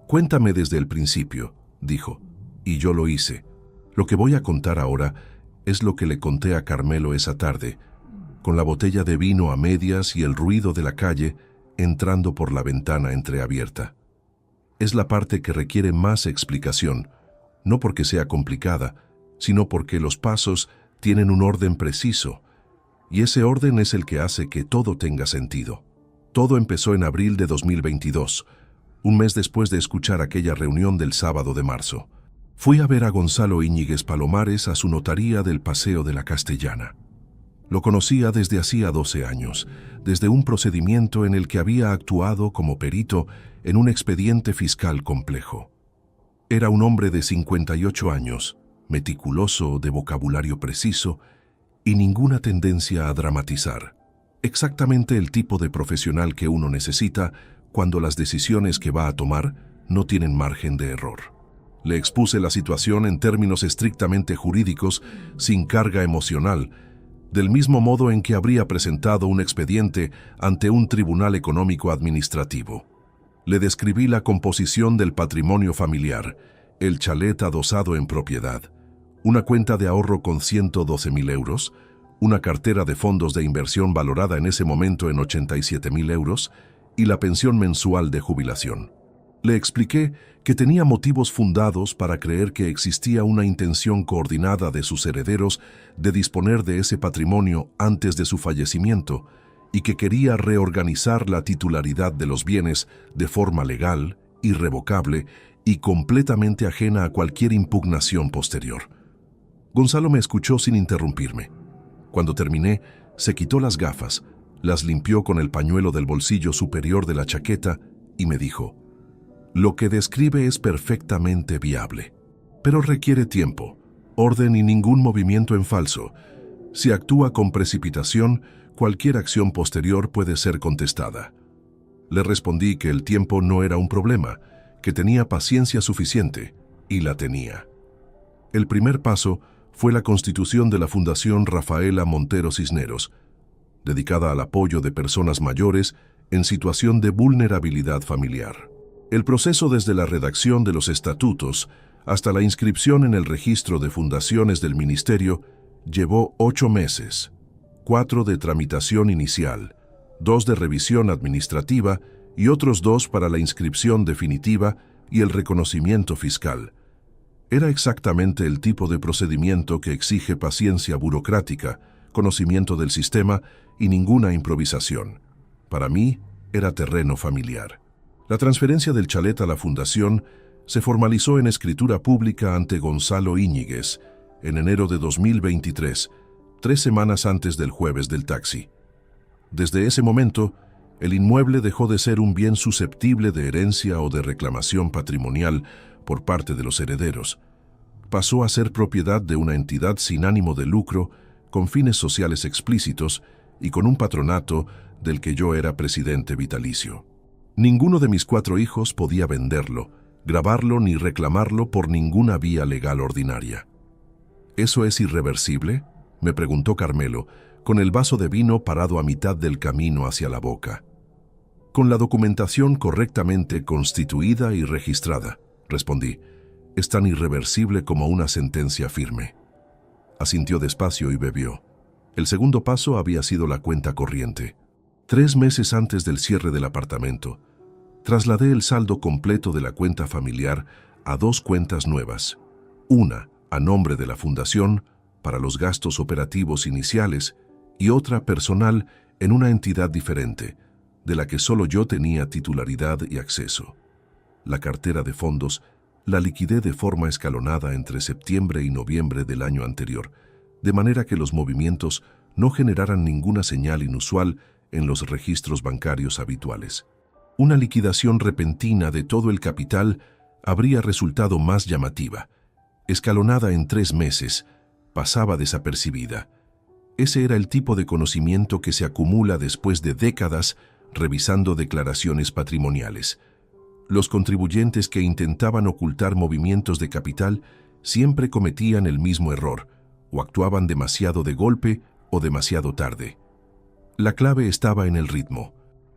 «Cuéntame desde el principio», dijo, y yo lo hice. Lo que voy a contar ahora es lo que le conté a Carmelo esa tarde, con la botella de vino a medias y el ruido de la calle entrando por la ventana entreabierta. Es la parte que requiere más explicación, no porque sea complicada, sino porque los pasos tienen un orden preciso, y ese orden es el que hace que todo tenga sentido. Todo empezó en abril de 2022, un mes después de escuchar aquella reunión del sábado de marzo. Fui a ver a Gonzalo Íñiguez Palomares a su notaría del Paseo de la Castellana. Lo conocía desde hacía 12 años, desde un procedimiento en el que había actuado como perito en un expediente fiscal complejo. Era un hombre de 58 años, meticuloso, de vocabulario preciso y ninguna tendencia a dramatizar. Exactamente el tipo de profesional que uno necesita cuando las decisiones que va a tomar no tienen margen de error. Le expuse la situación en términos estrictamente jurídicos, sin carga emocional, del mismo modo en que habría presentado un expediente ante un tribunal económico administrativo. Le describí la composición del patrimonio familiar, el chalet adosado en propiedad, una cuenta de ahorro con 112.000 euros, una cartera de fondos de inversión valorada en ese momento en 87.000 euros y la pensión mensual de jubilación. Le expliqué que tenía motivos fundados para creer que existía una intención coordinada de sus herederos de disponer de ese patrimonio antes de su fallecimiento y que quería reorganizar la titularidad de los bienes de forma legal, irrevocable y completamente ajena a cualquier impugnación posterior. Gonzalo me escuchó sin interrumpirme. Cuando terminé, se quitó las gafas, las limpió con el pañuelo del bolsillo superior de la chaqueta y me dijo: «Lo que describe es perfectamente viable, pero requiere tiempo, orden y ningún movimiento en falso. Si actúa con precipitación, cualquier acción posterior puede ser contestada». Le respondí que el tiempo no era un problema, que tenía paciencia suficiente, y la tenía. El primer paso fue la constitución de la Fundación Rafaela Montero Cisneros, dedicada al apoyo de personas mayores en situación de vulnerabilidad familiar. El proceso desde la redacción de los estatutos hasta la inscripción en el registro de fundaciones del Ministerio llevó 8 meses, 4 de tramitación inicial, 2 de revisión administrativa y otros 2 para la inscripción definitiva y el reconocimiento fiscal. Era exactamente el tipo de procedimiento que exige paciencia burocrática, conocimiento del sistema y ninguna improvisación. Para mí, era terreno familiar. La transferencia del chalet a la fundación se formalizó en escritura pública ante Gonzalo Íñiguez en enero de 2023, 3 semanas antes del jueves del taxi. Desde ese momento, El inmueble dejó de ser un bien susceptible de herencia o de reclamación patrimonial por parte de los herederos. Pasó a ser propiedad de una entidad sin ánimo de lucro, con fines sociales explícitos y con un patronato del que yo era presidente vitalicio. Ninguno de mis 4 hijos podía venderlo, gravarlo ni reclamarlo por ninguna vía legal ordinaria. ¿Eso es irreversible?, me preguntó Carmelo, con el vaso de vino parado a mitad del camino hacia la boca. Con la documentación correctamente constituida y registrada, respondí. Es tan irreversible como una sentencia firme. Asintió despacio y bebió. El segundo paso había sido la cuenta corriente. 3 meses antes del cierre del apartamento, trasladé el saldo completo de la cuenta familiar a 2 cuentas nuevas. Una a nombre de la fundación, para los gastos operativos iniciales, y otra personal en una entidad diferente, de la que solo yo tenía titularidad y acceso. La cartera de fondos la liquidé de forma escalonada entre septiembre y noviembre del año anterior, de manera que los movimientos no generaran ninguna señal inusual en los registros bancarios habituales. Una liquidación repentina de todo el capital habría resultado más llamativa. Escalonada en 3 meses, pasaba desapercibida. Ese era el tipo de conocimiento que se acumula después de décadas revisando declaraciones patrimoniales. Los contribuyentes que intentaban ocultar movimientos de capital siempre cometían el mismo error, o actuaban demasiado de golpe o demasiado tarde. La clave estaba en el ritmo,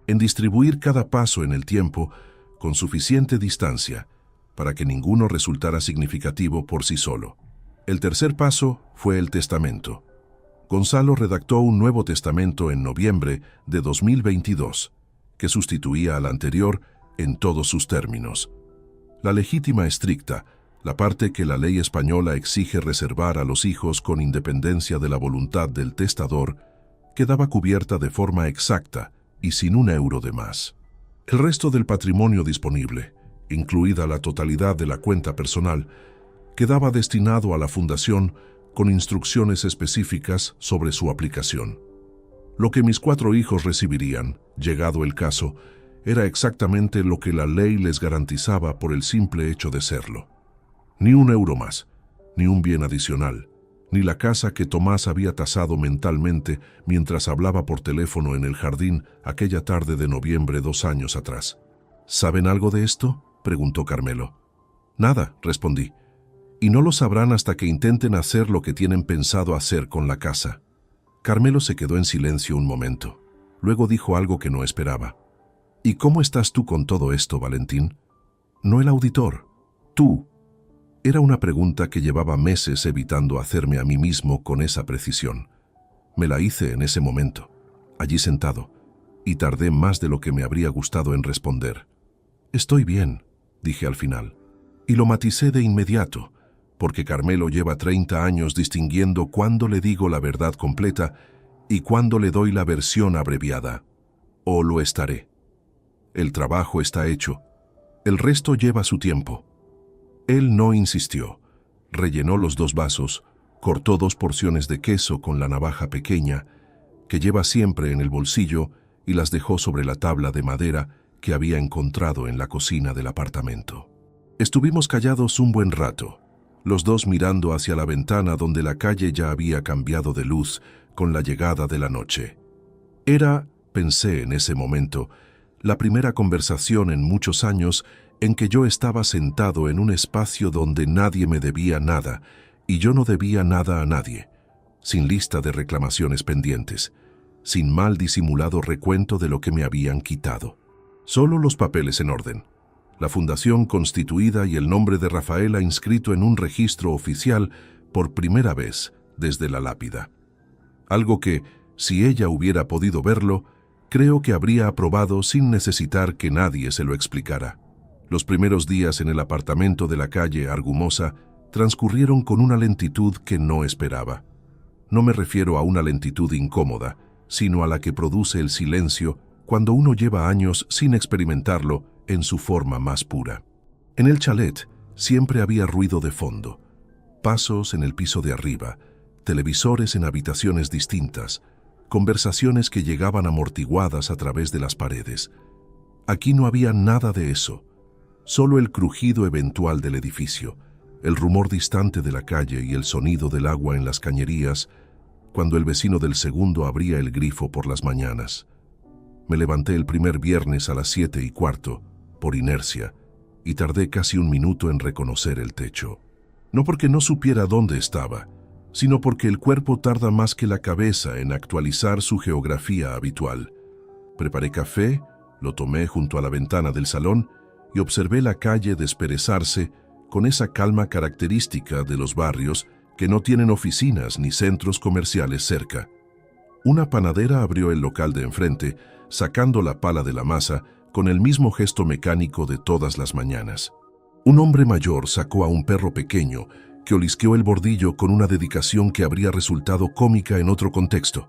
en distribuir cada paso en el tiempo con suficiente distancia para que ninguno resultara significativo por sí solo. El tercer paso fue el testamento. Gonzalo redactó un nuevo testamento en noviembre de 2022, que sustituía al anterior en todos sus términos. La legítima estricta, la parte que la ley española exige reservar a los hijos con independencia de la voluntad del testador, quedaba cubierta de forma exacta y sin un euro de más. El resto del patrimonio disponible, incluida la totalidad de la cuenta personal, quedaba destinado a la fundación con instrucciones específicas sobre su aplicación. Lo que mis 4 hijos recibirían, llegado el caso, era exactamente lo que la ley les garantizaba por el simple hecho de serlo. Ni un euro más, ni un bien adicional, ni la casa que Tomás había tasado mentalmente mientras hablaba por teléfono en el jardín aquella tarde de noviembre 2 años atrás. ¿Saben algo de esto?, preguntó Carmelo. Nada, respondí. Y no lo sabrán hasta que intenten hacer lo que tienen pensado hacer con la casa. Carmelo se quedó en silencio un momento. Luego dijo algo que no esperaba. ¿Y cómo estás tú con todo esto, Valentín? No el auditor, tú. Era una pregunta que llevaba meses evitando hacerme a mí mismo con esa precisión. Me la hice en ese momento, allí sentado, y tardé más de lo que me habría gustado en responder. Estoy bien, dije al final, y lo maticé de inmediato, porque Carmelo lleva 30 años distinguiendo cuándo le digo la verdad completa y cuándo le doy la versión abreviada. O lo estaré. El trabajo está hecho. El resto lleva su tiempo. Él no insistió. Rellenó los 2 vasos, cortó 2 porciones de queso con la navaja pequeña, que lleva siempre en el bolsillo, y las dejó sobre la tabla de madera que había encontrado en la cocina del apartamento. Estuvimos callados un buen rato, los 2 mirando hacia la ventana donde la calle ya había cambiado de luz con la llegada de la noche. Era, pensé en ese momento, la primera conversación en muchos años en que yo estaba sentado en un espacio donde nadie me debía nada y yo no debía nada a nadie, sin lista de reclamaciones pendientes, sin mal disimulado recuento de lo que me habían quitado. Solo los papeles en orden, la fundación constituida y el nombre de Rafaela inscrito en un registro oficial por primera vez desde la lápida. Algo que, si ella hubiera podido verlo, creo que habría aprobado sin necesitar que nadie se lo explicara. Los primeros días en el apartamento de la calle Argumosa transcurrieron con una lentitud que no esperaba. No me refiero a una lentitud incómoda, sino a la que produce el silencio cuando uno lleva años sin experimentarlo en su forma más pura. En el chalet siempre había ruido de fondo, pasos en el piso de arriba, televisores en habitaciones distintas, conversaciones que llegaban amortiguadas a través de las paredes. Aquí no había nada de eso, solo el crujido eventual del edificio, el rumor distante de la calle y el sonido del agua en las cañerías cuando el vecino del segundo abría el grifo por las mañanas. Me levanté el primer viernes a las 7:15, por inercia, y tardé casi un minuto en reconocer el techo. No porque no supiera dónde estaba, sino porque el cuerpo tarda más que la cabeza en actualizar su geografía habitual. Preparé café, lo tomé junto a la ventana del salón y observé la calle desperezarse con esa calma característica de los barrios que no tienen oficinas ni centros comerciales cerca. Una panadera abrió el local de enfrente, sacando la pala de la masa con el mismo gesto mecánico de todas las mañanas. Un hombre mayor sacó a un perro pequeño que olisqueó el bordillo con una dedicación que habría resultado cómica en otro contexto.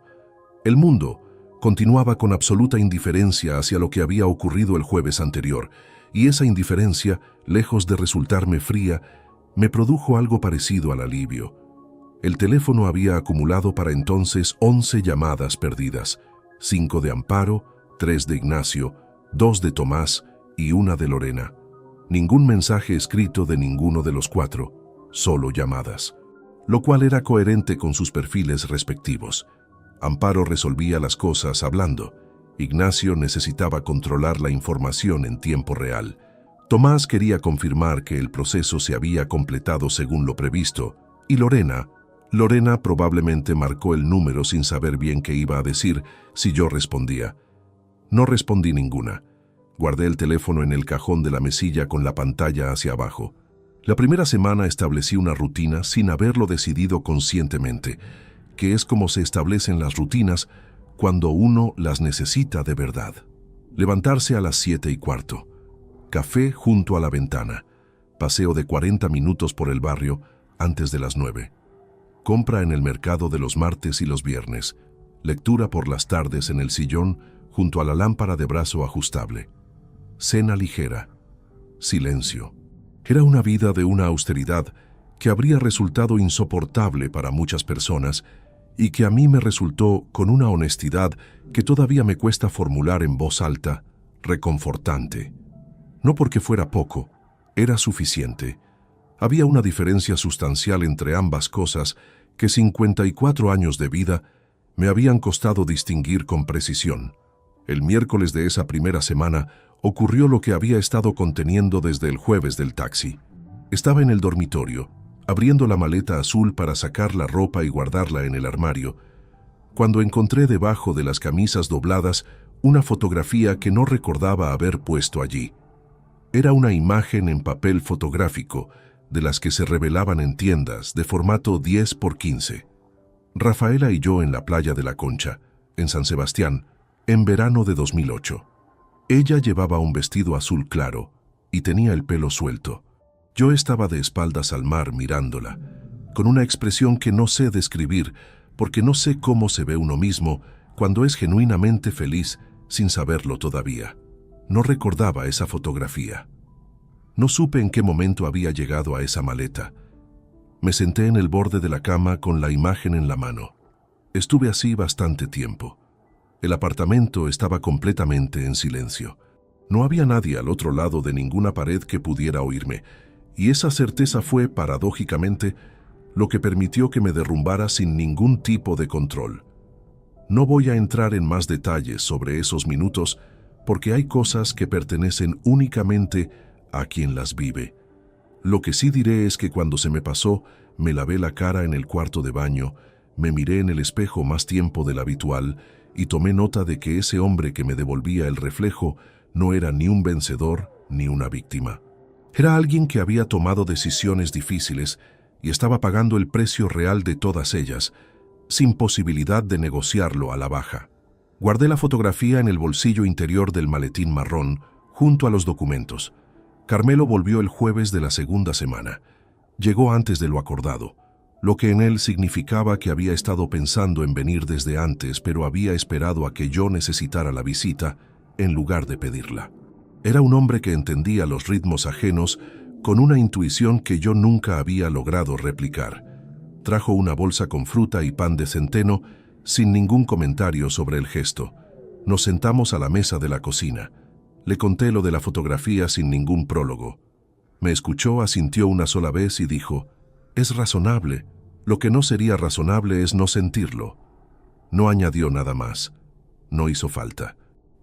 El mundo continuaba con absoluta indiferencia hacia lo que había ocurrido el jueves anterior, y esa indiferencia, lejos de resultarme fría, me produjo algo parecido al alivio. El teléfono había acumulado para entonces 11 llamadas perdidas, 5 de Amparo, 3 de Ignacio, 2 de Tomás y 1 de Lorena. Ningún mensaje escrito de ninguno de los 4, solo llamadas, lo cual era coherente con sus perfiles respectivos. Amparo resolvía las cosas hablando. Ignacio necesitaba controlar la información en tiempo real. Tomás quería confirmar que el proceso se había completado según lo previsto. Y Lorena probablemente marcó el número sin saber bien qué iba a decir si yo respondía. No respondí ninguna. Guardé el teléfono en el cajón de la mesilla con la pantalla hacia abajo. La primera semana establecí una rutina sin haberlo decidido conscientemente, que es como se establecen las rutinas cuando uno las necesita de verdad. Levantarse a las 7:15. Café junto a la ventana. Paseo de 40 minutos por el barrio antes de las 9. Compra en el mercado de los martes y los viernes. Lectura por las tardes en el sillón junto a la lámpara de brazo ajustable. Cena ligera. Silencio. Era una vida de una austeridad que habría resultado insoportable para muchas personas y que a mí me resultó, con una honestidad que todavía me cuesta formular en voz alta, reconfortante. No porque fuera poco, era suficiente. Había una diferencia sustancial entre ambas cosas que 54 años de vida me habían costado distinguir con precisión. El miércoles de esa primera semana ocurrió lo que había estado conteniendo desde el jueves del taxi. Estaba en el dormitorio, abriendo la maleta azul para sacar la ropa y guardarla en el armario, cuando encontré debajo de las camisas dobladas una fotografía que no recordaba haber puesto allí. Era una imagen en papel fotográfico, de las que se revelaban en tiendas, de formato 10x15. Rafaela y yo en la playa de la Concha, en San Sebastián, en verano de 2008. Ella llevaba un vestido azul claro y tenía el pelo suelto. Yo estaba de espaldas al mar mirándola, con una expresión que no sé describir, porque no sé cómo se ve uno mismo cuando es genuinamente feliz sin saberlo todavía. No recordaba esa fotografía. No supe en qué momento había llegado a esa maleta. Me senté en el borde de la cama con la imagen en la mano. Estuve así bastante tiempo. El apartamento estaba completamente en silencio. No había nadie al otro lado de ninguna pared que pudiera oírme, y esa certeza fue, paradójicamente, lo que permitió que me derrumbara sin ningún tipo de control. No voy a entrar en más detalles sobre esos minutos, porque hay cosas que pertenecen únicamente a quien las vive. Lo que sí diré es que cuando se me pasó, me lavé la cara en el cuarto de baño, me miré en el espejo más tiempo del habitual y tomé nota de que ese hombre que me devolvía el reflejo no era ni un vencedor ni una víctima. Era alguien que había tomado decisiones difíciles y estaba pagando el precio real de todas ellas, sin posibilidad de negociarlo a la baja. Guardé la fotografía en el bolsillo interior del maletín marrón, junto a los documentos. Carmelo volvió el jueves de la segunda semana. Llegó antes de lo acordado, lo que en él significaba que había estado pensando en venir desde antes, pero había esperado a que yo necesitara la visita en lugar de pedirla. Era un hombre que entendía los ritmos ajenos con una intuición que yo nunca había logrado replicar. Trajo una bolsa con fruta y pan de centeno, Sin ningún comentario sobre el gesto, nos sentamos a la mesa de la cocina. Le conté lo de la fotografía sin ningún prólogo. Me escuchó, asintió una sola vez y dijo: «Es razonable. Lo que no sería razonable es no sentirlo». No añadió nada más. No hizo falta.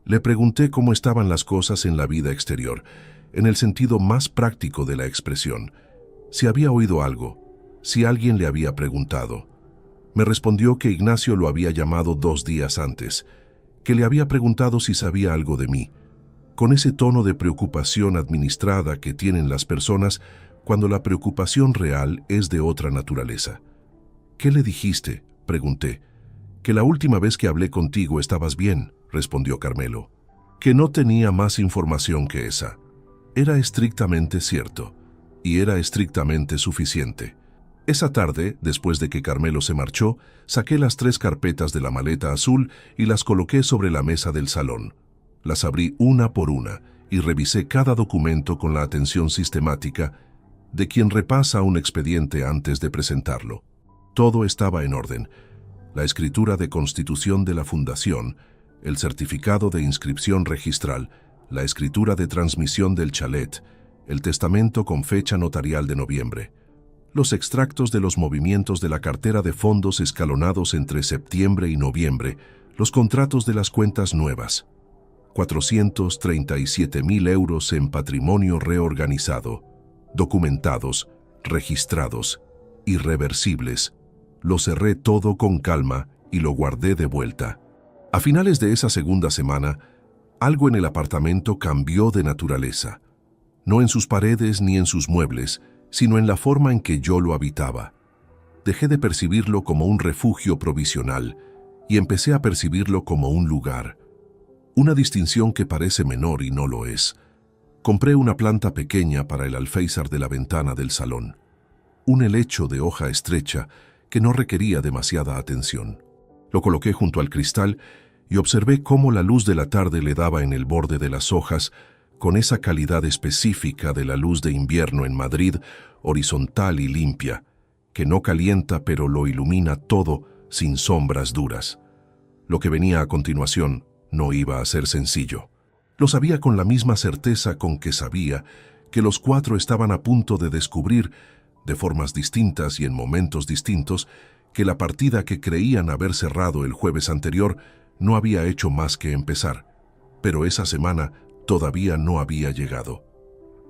Le pregunté cómo estaban las cosas en la vida exterior, en el sentido más práctico de la expresión. Si había oído algo, si alguien le había preguntado. Me respondió que Ignacio lo había llamado 2 días antes, que le había preguntado si sabía algo de mí, con ese tono de preocupación administrada que tienen las personas cuando la preocupación real es de otra naturaleza. «¿Qué le dijiste?», pregunté. «Que la última vez que hablé contigo estabas bien», respondió Carmelo. Que no tenía más información que esa. Era estrictamente cierto, y era estrictamente suficiente. Esa tarde, después de que Carmelo se marchó, saqué las 3 carpetas de la maleta azul y las coloqué sobre la mesa del salón. Las abrí una por una y revisé cada documento con la atención sistemática de quien repasa un expediente antes de presentarlo. Todo estaba en orden. La escritura de constitución de la fundación, el certificado de inscripción registral, la escritura de transmisión del chalet, el testamento con fecha notarial de noviembre, los extractos de los movimientos de la cartera de fondos escalonados entre septiembre y noviembre, los contratos de las cuentas nuevas. 437.000 euros en patrimonio reorganizado, documentados, registrados, irreversibles. Lo cerré todo con calma y lo guardé de vuelta. A finales de esa segunda semana, algo en el apartamento cambió de naturaleza. No en sus paredes ni en sus muebles, sino en la forma en que yo lo habitaba. Dejé de percibirlo como un refugio provisional y empecé a percibirlo como un lugar. Una distinción que parece menor y no lo es. Compré una planta pequeña para el alféizar de la ventana del salón. Un helecho de hoja estrecha que no requería demasiada atención. Lo coloqué junto al cristal y observé cómo la luz de la tarde le daba en el borde de las hojas, con esa calidad específica de la luz de invierno en Madrid, horizontal y limpia, que no calienta pero lo ilumina todo sin sombras duras. Lo que venía a continuación no iba a ser sencillo. Lo sabía con la misma certeza con que sabía que los 4 estaban a punto de descubrir, de formas distintas y en momentos distintos, que la partida que creían haber cerrado el jueves anterior no había hecho más que empezar, pero esa semana todavía no había llegado.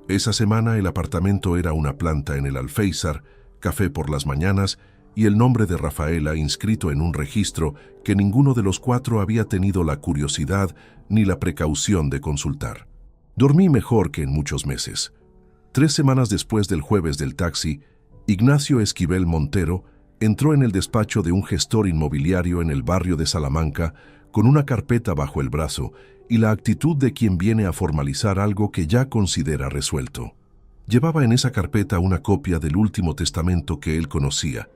Esa semana el apartamento era una planta en el alféizar, café por las mañanas y el nombre de Rafaela inscrito en un registro que ninguno de los 4 había tenido la curiosidad ni la precaución de consultar. Dormí mejor que en muchos meses. 3 semanas después del jueves del taxi, Ignacio Esquivel Montero entró en el despacho de un gestor inmobiliario en el barrio de Salamanca con una carpeta bajo el brazo y la actitud de quien viene a formalizar algo que ya considera resuelto. Llevaba en esa carpeta una copia del último testamento que él conocía,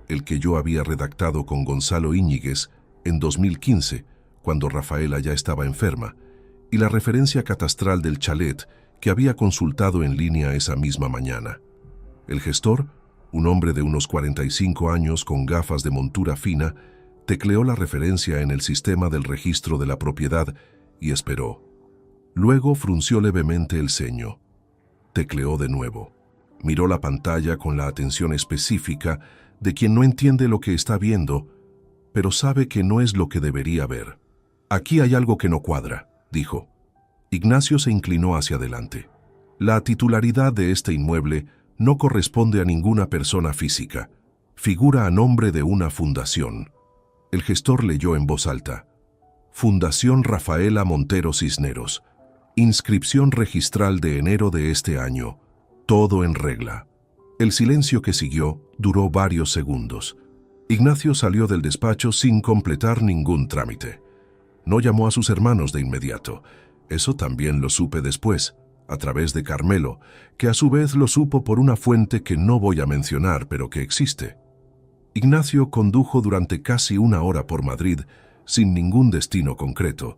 el que yo había redactado con Gonzalo Íñiguez en 2015, cuando Rafaela ya estaba enferma, y la referencia catastral del chalet que había consultado en línea esa misma mañana. El gestor, un hombre de unos 45 años con gafas de montura fina, tecleó la referencia en el sistema del registro de la propiedad y esperó. Luego frunció levemente el ceño. Tecleó de nuevo. Miró la pantalla con la atención específica de quien no entiende lo que está viendo, pero sabe que no es lo que debería ver. «Aquí hay algo que no cuadra», dijo. Ignacio se inclinó hacia adelante. «La titularidad de este inmueble no corresponde a ninguna persona física. Figura a nombre de una fundación». El gestor leyó en voz alta: «Fundación Rafaela Montero Cisneros. Inscripción registral de enero de este año. Todo en regla». El silencio que siguió duró varios segundos. Ignacio salió del despacho sin completar ningún trámite. No llamó a sus hermanos de inmediato. Eso también lo supe después, a través de Carmelo, que a su vez lo supo por una fuente que no voy a mencionar, pero que existe. Ignacio condujo durante casi 1 hora por Madrid, sin ningún destino concreto,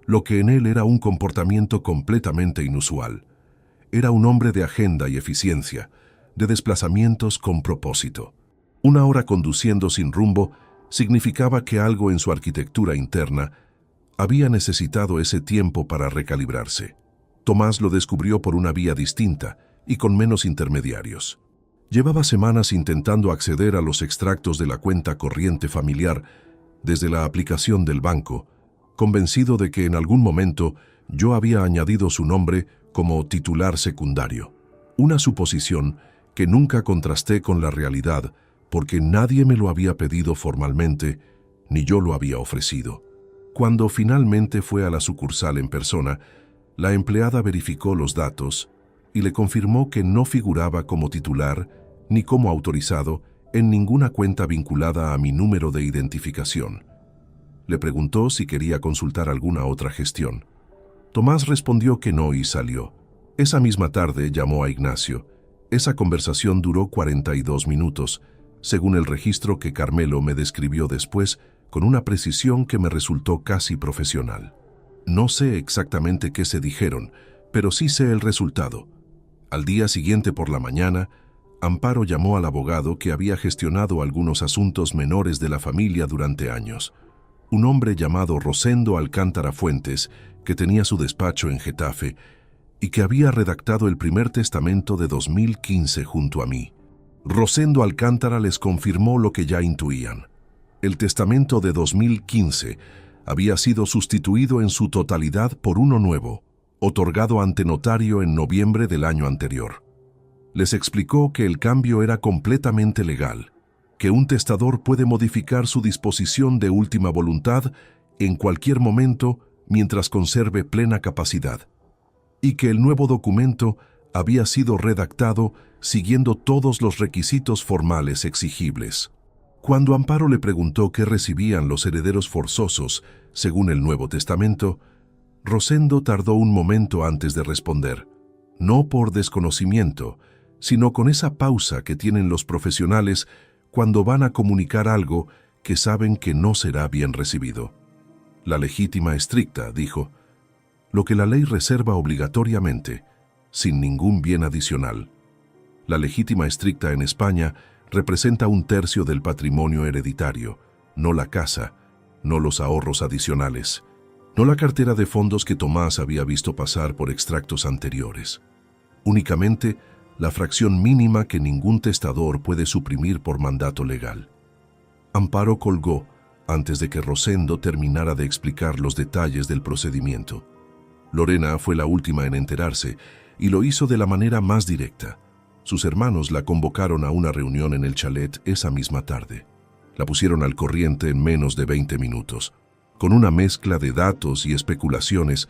lo que en él era un comportamiento completamente inusual. Era un hombre de agenda y eficiencia, de desplazamientos con propósito. 1 hora conduciendo sin rumbo significaba que algo en su arquitectura interna había necesitado ese tiempo para recalibrarse. Tomás lo descubrió por una vía distinta y con menos intermediarios. Llevaba semanas intentando acceder a los extractos de la cuenta corriente familiar desde la aplicación del banco, convencido de que en algún momento yo había añadido su nombre como titular secundario. Una suposición que nunca contrasté con la realidad porque nadie me lo había pedido formalmente ni yo lo había ofrecido. Cuando finalmente fue a la sucursal en persona, la empleada verificó los datos y le confirmó que no figuraba como titular ni como autorizado en ninguna cuenta vinculada a mi número de identificación. Le preguntó si quería consultar alguna otra gestión. Tomás respondió que no y salió. Esa misma tarde llamó a Ignacio. Esa conversación duró 42 minutos, según el registro que Carmelo me describió después con una precisión que me resultó casi profesional. No sé exactamente qué se dijeron, pero sí sé el resultado. Al día siguiente por la mañana, Amparo llamó al abogado que había gestionado algunos asuntos menores de la familia durante años. Un hombre llamado Rosendo Alcántara Fuentes, que tenía su despacho en Getafe y que había redactado el primer testamento de 2015 junto a mí. Rosendo Alcántara les confirmó lo que ya intuían. El testamento de 2015 había sido sustituido en su totalidad por uno nuevo, otorgado ante notario en noviembre del año anterior. Les explicó que el cambio era completamente legal, que un testador puede modificar su disposición de última voluntad en cualquier momento mientras conserve plena capacidad, y que el nuevo documento había sido redactado siguiendo todos los requisitos formales exigibles. Cuando Amparo le preguntó qué recibían los herederos forzosos según el Nuevo Testamento, Rosendo tardó un momento antes de responder, no por desconocimiento, sino con esa pausa que tienen los profesionales cuando van a comunicar algo que saben que no será bien recibido. La legítima estricta, dijo, lo que la ley reserva obligatoriamente, sin ningún bien adicional. La legítima estricta en España representa 1/3 del patrimonio hereditario, no la casa, no los ahorros adicionales, no la cartera de fondos que Tomás había visto pasar por extractos anteriores. Únicamente la fracción mínima que ningún testador puede suprimir por mandato legal. Amparo colgó antes de que Rosendo terminara de explicar los detalles del procedimiento. Lorena fue la última en enterarse y lo hizo de la manera más directa. Sus hermanos la convocaron a una reunión en el chalet esa misma tarde. La pusieron al corriente en menos de 20 minutos, con una mezcla de datos y especulaciones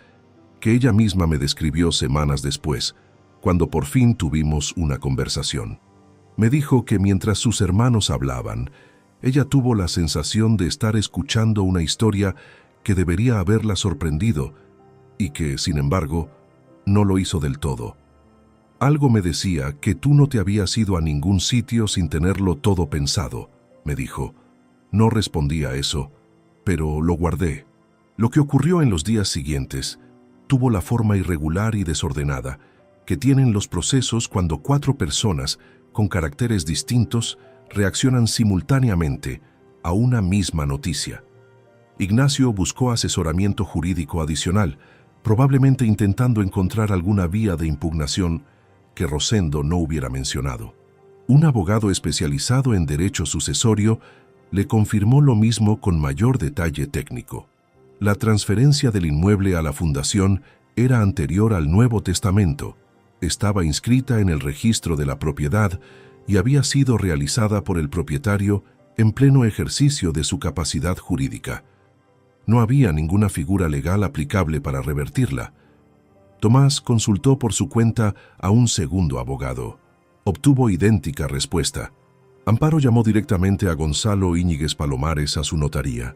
que ella misma me describió semanas después, cuando por fin tuvimos una conversación. Me dijo que mientras sus hermanos hablaban, ella tuvo la sensación de estar escuchando una historia que debería haberla sorprendido y que, sin embargo, no lo hizo del todo. Algo me decía que tú no te habías ido a ningún sitio sin tenerlo todo pensado, me dijo. No respondí a eso, pero lo guardé. Lo que ocurrió en los días siguientes tuvo la forma irregular y desordenada que tienen los procesos cuando 4 personas con caracteres distintos reaccionan simultáneamente a una misma noticia. Ignacio buscó asesoramiento jurídico adicional, probablemente intentando encontrar alguna vía de impugnación que Rosendo no hubiera mencionado. Un abogado especializado en derecho sucesorio le confirmó lo mismo con mayor detalle técnico. La transferencia del inmueble a la fundación era anterior al Nuevo Testamento, estaba inscrita en el registro de la propiedad y había sido realizada por el propietario en pleno ejercicio de su capacidad jurídica. No había ninguna figura legal aplicable para revertirla. Tomás consultó por su cuenta a un segundo abogado. Obtuvo idéntica respuesta. Amparo llamó directamente a Gonzalo Íñiguez Palomares a su notaría.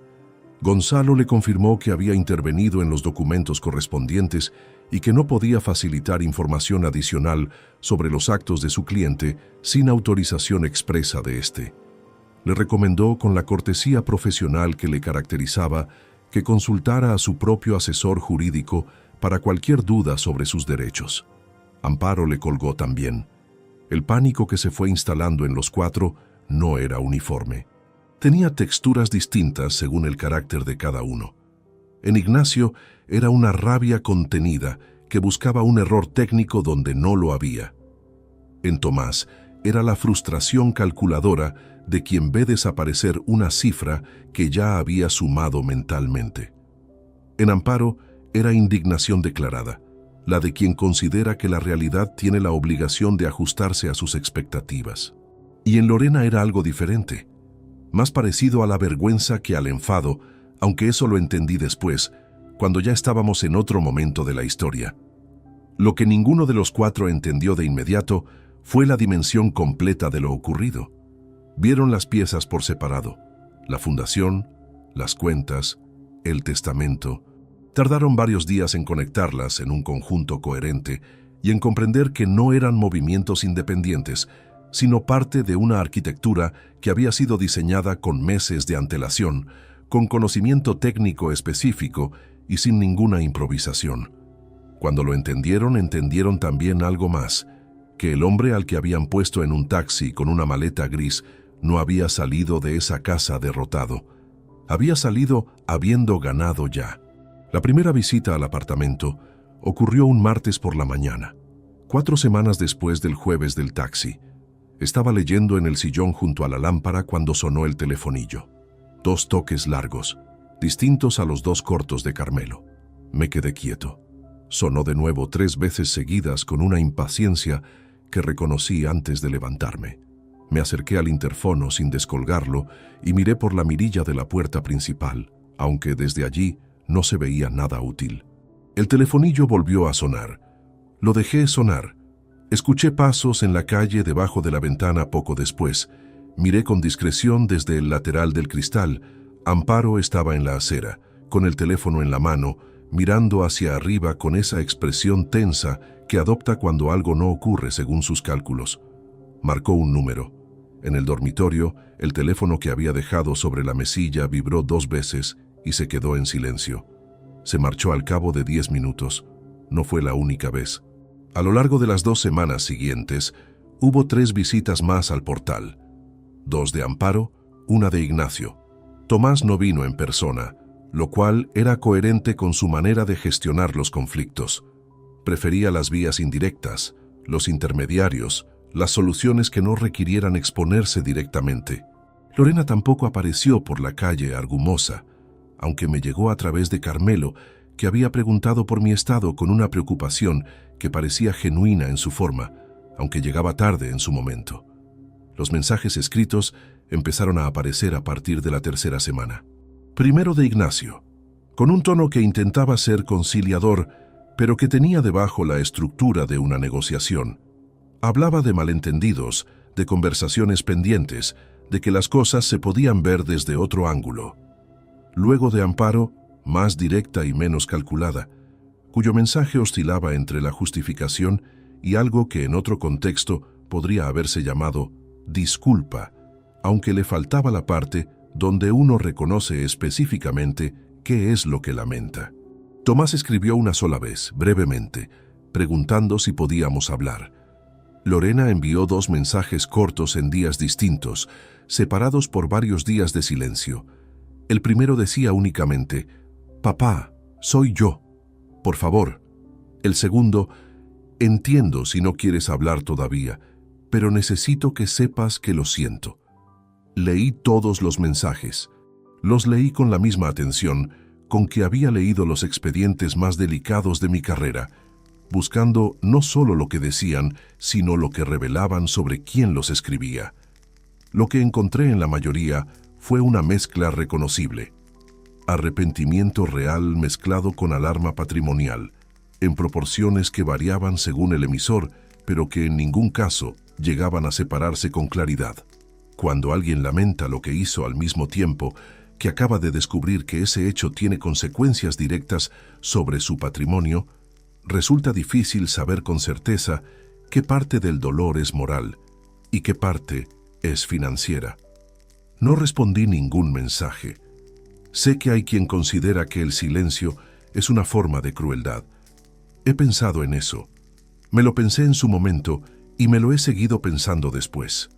Gonzalo le confirmó que había intervenido en los documentos correspondientes y que no podía facilitar información adicional sobre los actos de su cliente sin autorización expresa de éste. Le recomendó, con la cortesía profesional que le caracterizaba, que consultara a su propio asesor jurídico para cualquier duda sobre sus derechos. Amparo le colgó también. El pánico que se fue instalando en los 4 no era uniforme. Tenía texturas distintas según el carácter de cada uno. En Ignacio era una rabia contenida que buscaba un error técnico donde no lo había. En Tomás era la frustración calculadora de quien ve desaparecer una cifra que ya había sumado mentalmente. En Amparo era indignación declarada, la de quien considera que la realidad tiene la obligación de ajustarse a sus expectativas. Y en Lorena era algo diferente, más parecido a la vergüenza que al enfado, aunque eso lo entendí después, cuando ya estábamos en otro momento de la historia. Lo que ninguno de los cuatro entendió de inmediato fue la dimensión completa de lo ocurrido. Vieron las piezas por separado, la fundación, las cuentas, el testamento. Tardaron varios días en conectarlas en un conjunto coherente y en comprender que no eran movimientos independientes, sino parte de una arquitectura que había sido diseñada con meses de antelación, con conocimiento técnico específico y sin ninguna improvisación. Cuando lo entendieron, entendieron también algo más, que el hombre al que habían puesto en un taxi con una maleta gris no había salido de esa casa derrotado. Había salido habiendo ganado ya. La primera visita al apartamento ocurrió un martes por la mañana, 4 semanas después del jueves del taxi. Estaba leyendo en el sillón junto a la lámpara cuando sonó el telefonillo. 2 toques largos, distintos a los 2 cortos de Carmelo. Me quedé quieto. Sonó de nuevo 3 veces seguidas con una impaciencia que reconocí antes de levantarme. Me acerqué al interfono sin descolgarlo y miré por la mirilla de la puerta principal, aunque desde allí no se veía nada útil. El telefonillo volvió a sonar. Lo dejé sonar. Escuché pasos en la calle debajo de la ventana poco después. Miré con discreción desde el lateral del cristal. Amparo estaba en la acera, con el teléfono en la mano, mirando hacia arriba con esa expresión tensa que adopta cuando algo no ocurre según sus cálculos. Marcó un número. En el dormitorio, el teléfono que había dejado sobre la mesilla vibró 2 veces y se quedó en silencio. Se marchó al cabo de 10 minutos. No fue la única vez. A lo largo de las 2 semanas siguientes, hubo 3 visitas más al portal. 2 de Amparo, 1 de Ignacio. Tomás no vino en persona, lo cual era coherente con su manera de gestionar los conflictos. Prefería las vías indirectas, los intermediarios, las soluciones que no requirieran exponerse directamente. Lorena tampoco apareció por la calle Argumosa, aunque me llegó a través de Carmelo, que había preguntado por mi estado con una preocupación que parecía genuina en su forma, aunque llegaba tarde en su momento. Los mensajes escritos empezaron a aparecer a partir de la 3ª semana. Primero de Ignacio, con un tono que intentaba ser conciliador, pero que tenía debajo la estructura de una negociación. Hablaba de malentendidos, de conversaciones pendientes, de que las cosas se podían ver desde otro ángulo. Luego de Amparo, más directa y menos calculada, cuyo mensaje oscilaba entre la justificación y algo que en otro contexto podría haberse llamado disculpa, aunque le faltaba la parte donde uno reconoce específicamente qué es lo que lamenta. Tomás escribió una sola vez, brevemente, preguntando si podíamos hablar. Lorena envió 2 mensajes cortos en días distintos, separados por varios días de silencio. El primero decía únicamente, «Papá, soy yo. Por favor». El segundo, «Entiendo si no quieres hablar todavía, pero necesito que sepas que lo siento». Leí todos los mensajes. Los leí con la misma atención con que había leído los expedientes más delicados de mi carrera, buscando no solo lo que decían, sino lo que revelaban sobre quién los escribía. Lo que encontré en la mayoría fue una mezcla reconocible. Arrepentimiento real mezclado con alarma patrimonial, en proporciones que variaban según el emisor, pero que en ningún caso llegaban a separarse con claridad. Cuando alguien lamenta lo que hizo al mismo tiempo que acaba de descubrir que ese hecho tiene consecuencias directas sobre su patrimonio, resulta difícil saber con certeza qué parte del dolor es moral y qué parte es financiera. No respondí ningún mensaje. Sé que hay quien considera que el silencio es una forma de crueldad. He pensado en eso. Me lo pensé en su momento y me lo he seguido pensando después.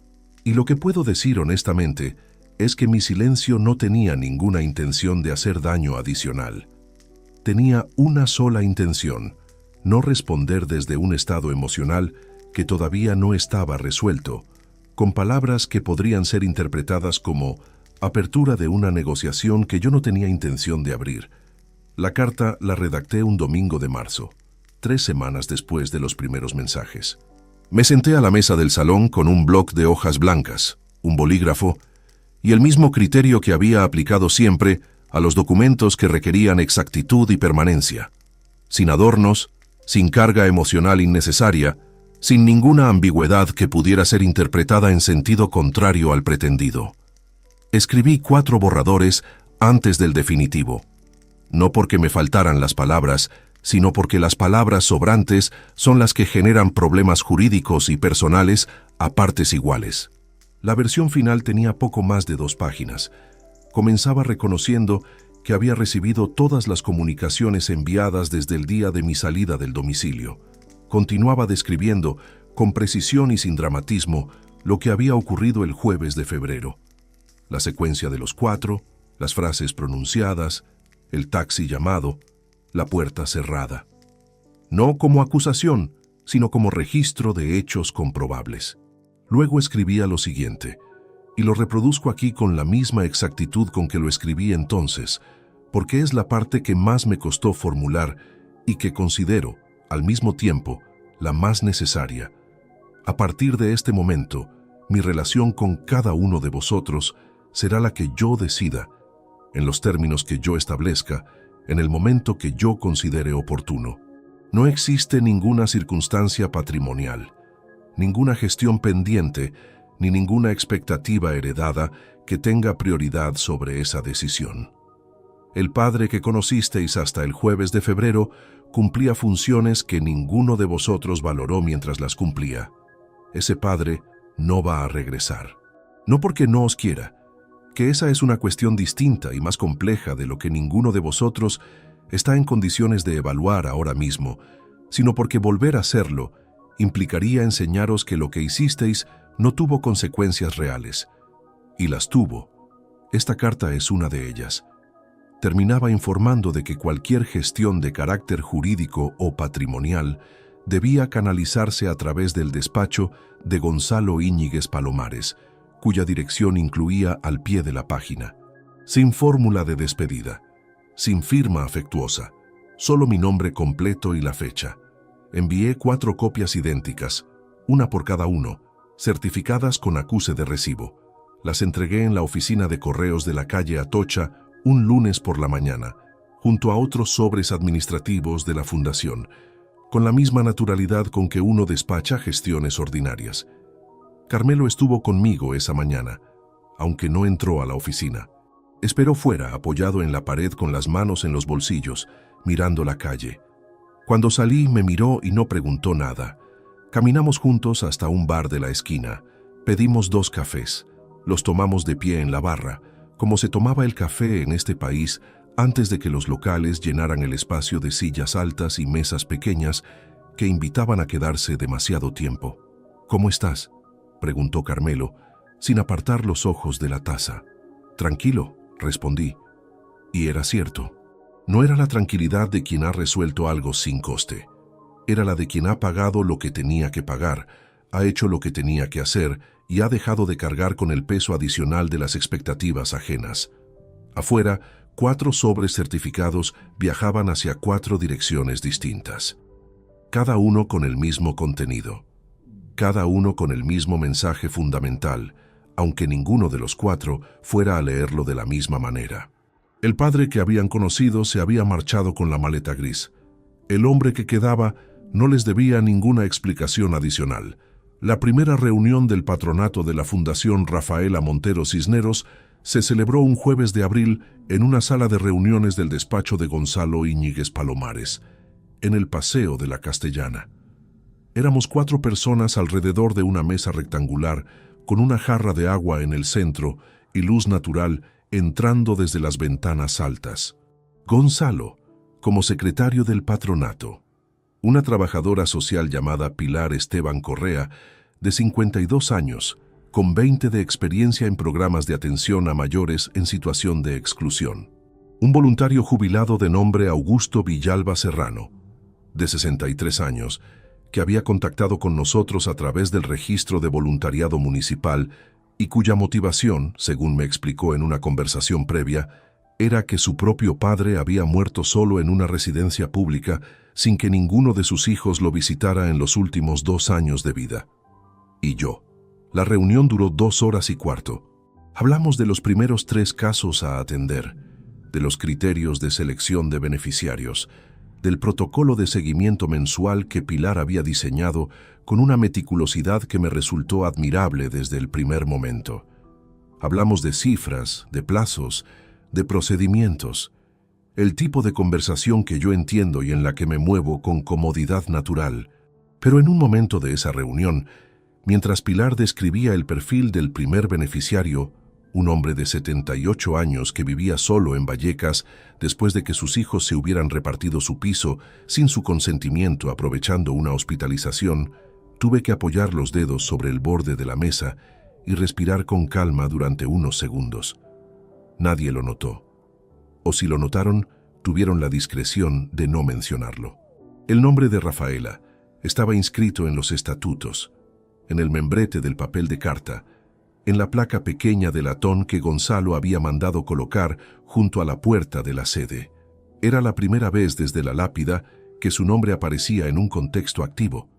Y lo que puedo decir honestamente es que mi silencio no tenía ninguna intención de hacer daño adicional. Tenía una sola intención: no responder desde un estado emocional que todavía no estaba resuelto, con palabras que podrían ser interpretadas como apertura de una negociación que yo no tenía intención de abrir. La carta la redacté un domingo de marzo, 3 semanas después de los primeros mensajes. Me senté a la mesa del salón con un bloc de hojas blancas, un bolígrafo y el mismo criterio que había aplicado siempre a los documentos que requerían exactitud y permanencia, sin adornos, sin carga emocional innecesaria, sin ninguna ambigüedad que pudiera ser interpretada en sentido contrario al pretendido. Escribí 4 borradores antes del definitivo, no porque me faltaran las palabras, sino porque las palabras sobrantes son las que generan problemas jurídicos y personales a partes iguales. La versión final tenía poco más de 2 páginas. Comenzaba reconociendo que había recibido todas las comunicaciones enviadas desde el día de mi salida del domicilio. Continuaba describiendo, con precisión y sin dramatismo, lo que había ocurrido el jueves de febrero. La secuencia de los 4, las frases pronunciadas, el taxi llamado, la puerta cerrada. No como acusación, sino como registro de hechos comprobables. Luego escribía lo siguiente, y lo reproduzco aquí con la misma exactitud con que lo escribí entonces, porque es la parte que más me costó formular y que considero, al mismo tiempo, la más necesaria. A partir de este momento, mi relación con cada uno de vosotros será la que yo decida, en los términos que yo establezca, en el momento que yo considere oportuno. No existe ninguna circunstancia patrimonial, ninguna gestión pendiente, ni ninguna expectativa heredada que tenga prioridad sobre esa decisión. El padre que conocisteis hasta el jueves de febrero cumplía funciones que ninguno de vosotros valoró mientras las cumplía. Ese padre no va a regresar. No porque no os quiera, que esa es una cuestión distinta y más compleja de lo que ninguno de vosotros está en condiciones de evaluar ahora mismo, sino porque volver a hacerlo implicaría enseñaros que lo que hicisteis no tuvo consecuencias reales, y las tuvo. Esta carta es una de ellas. Terminaba informando de que cualquier gestión de carácter jurídico o patrimonial debía canalizarse a través del despacho de Gonzalo Íñiguez Palomares, cuya dirección incluía al pie de la página. Sin fórmula de despedida, sin firma afectuosa, solo mi nombre completo y la fecha. Envié 4 copias idénticas, una por cada uno, certificadas con acuse de recibo. Las entregué en la oficina de correos de la calle Atocha un lunes por la mañana, junto a otros sobres administrativos de la fundación, con la misma naturalidad con que uno despacha gestiones ordinarias. Carmelo estuvo conmigo esa mañana, aunque no entró a la oficina. Esperó fuera, apoyado en la pared con las manos en los bolsillos, mirando la calle. Cuando salí me miró y no preguntó nada. Caminamos juntos hasta un bar de la esquina. Pedimos 2 cafés. Los tomamos de pie en la barra, como se tomaba el café en este país antes de que los locales llenaran el espacio de sillas altas y mesas pequeñas que invitaban a quedarse demasiado tiempo. «¿Cómo estás?», preguntó Carmelo, sin apartar los ojos de la taza. «Tranquilo», respondí. Y era cierto. No era la tranquilidad de quien ha resuelto algo sin coste. Era la de quien ha pagado lo que tenía que pagar, ha hecho lo que tenía que hacer y ha dejado de cargar con el peso adicional de las expectativas ajenas. Afuera, 4 sobres certificados viajaban hacia 4 direcciones distintas. Cada uno con el mismo contenido. Cada uno con el mismo mensaje fundamental, aunque ninguno de los 4 fuera a leerlo de la misma manera. El padre que habían conocido se había marchado con la maleta gris. El hombre que quedaba no les debía ninguna explicación adicional. La primera reunión del patronato de la Fundación Rafaela Montero Cisneros se celebró un jueves de abril en una sala de reuniones del despacho de Gonzalo Íñiguez Palomares, en el Paseo de la Castellana. Éramos 4 personas alrededor de una mesa rectangular, con una jarra de agua en el centro y luz natural entrando desde las ventanas altas. Gonzalo, como secretario del patronato. Una trabajadora social llamada Pilar Esteban Correa, de 52 años, con 20 de experiencia en programas de atención a mayores en situación de exclusión. Un voluntario jubilado de nombre Augusto Villalba Serrano, de 63 años, que había contactado con nosotros a través del registro de voluntariado municipal y cuya motivación, según me explicó en una conversación previa, era que su propio padre había muerto solo en una residencia pública sin que ninguno de sus hijos lo visitara en los últimos 2 años de vida. Y yo. La reunión duró 2 horas y cuarto. Hablamos de los primeros 3 casos a atender, de los criterios de selección de beneficiarios, del protocolo de seguimiento mensual que Pilar había diseñado con una meticulosidad que me resultó admirable desde el primer momento. Hablamos de cifras, de plazos, de procedimientos, el tipo de conversación que yo entiendo y en la que me muevo con comodidad natural. Pero en un momento de esa reunión, mientras Pilar describía el perfil del primer beneficiario, un hombre de 78 años que vivía solo en Vallecas después de que sus hijos se hubieran repartido su piso sin su consentimiento aprovechando una hospitalización, tuve que apoyar los dedos sobre el borde de la mesa y respirar con calma durante unos segundos. Nadie lo notó. O si lo notaron, tuvieron la discreción de no mencionarlo. El nombre de Rafaela estaba inscrito en los estatutos, en el membrete del papel de carta, en la placa pequeña de latón que Gonzalo había mandado colocar junto a la puerta de la sede. Era la primera vez desde la lápida que su nombre aparecía en un contexto activo,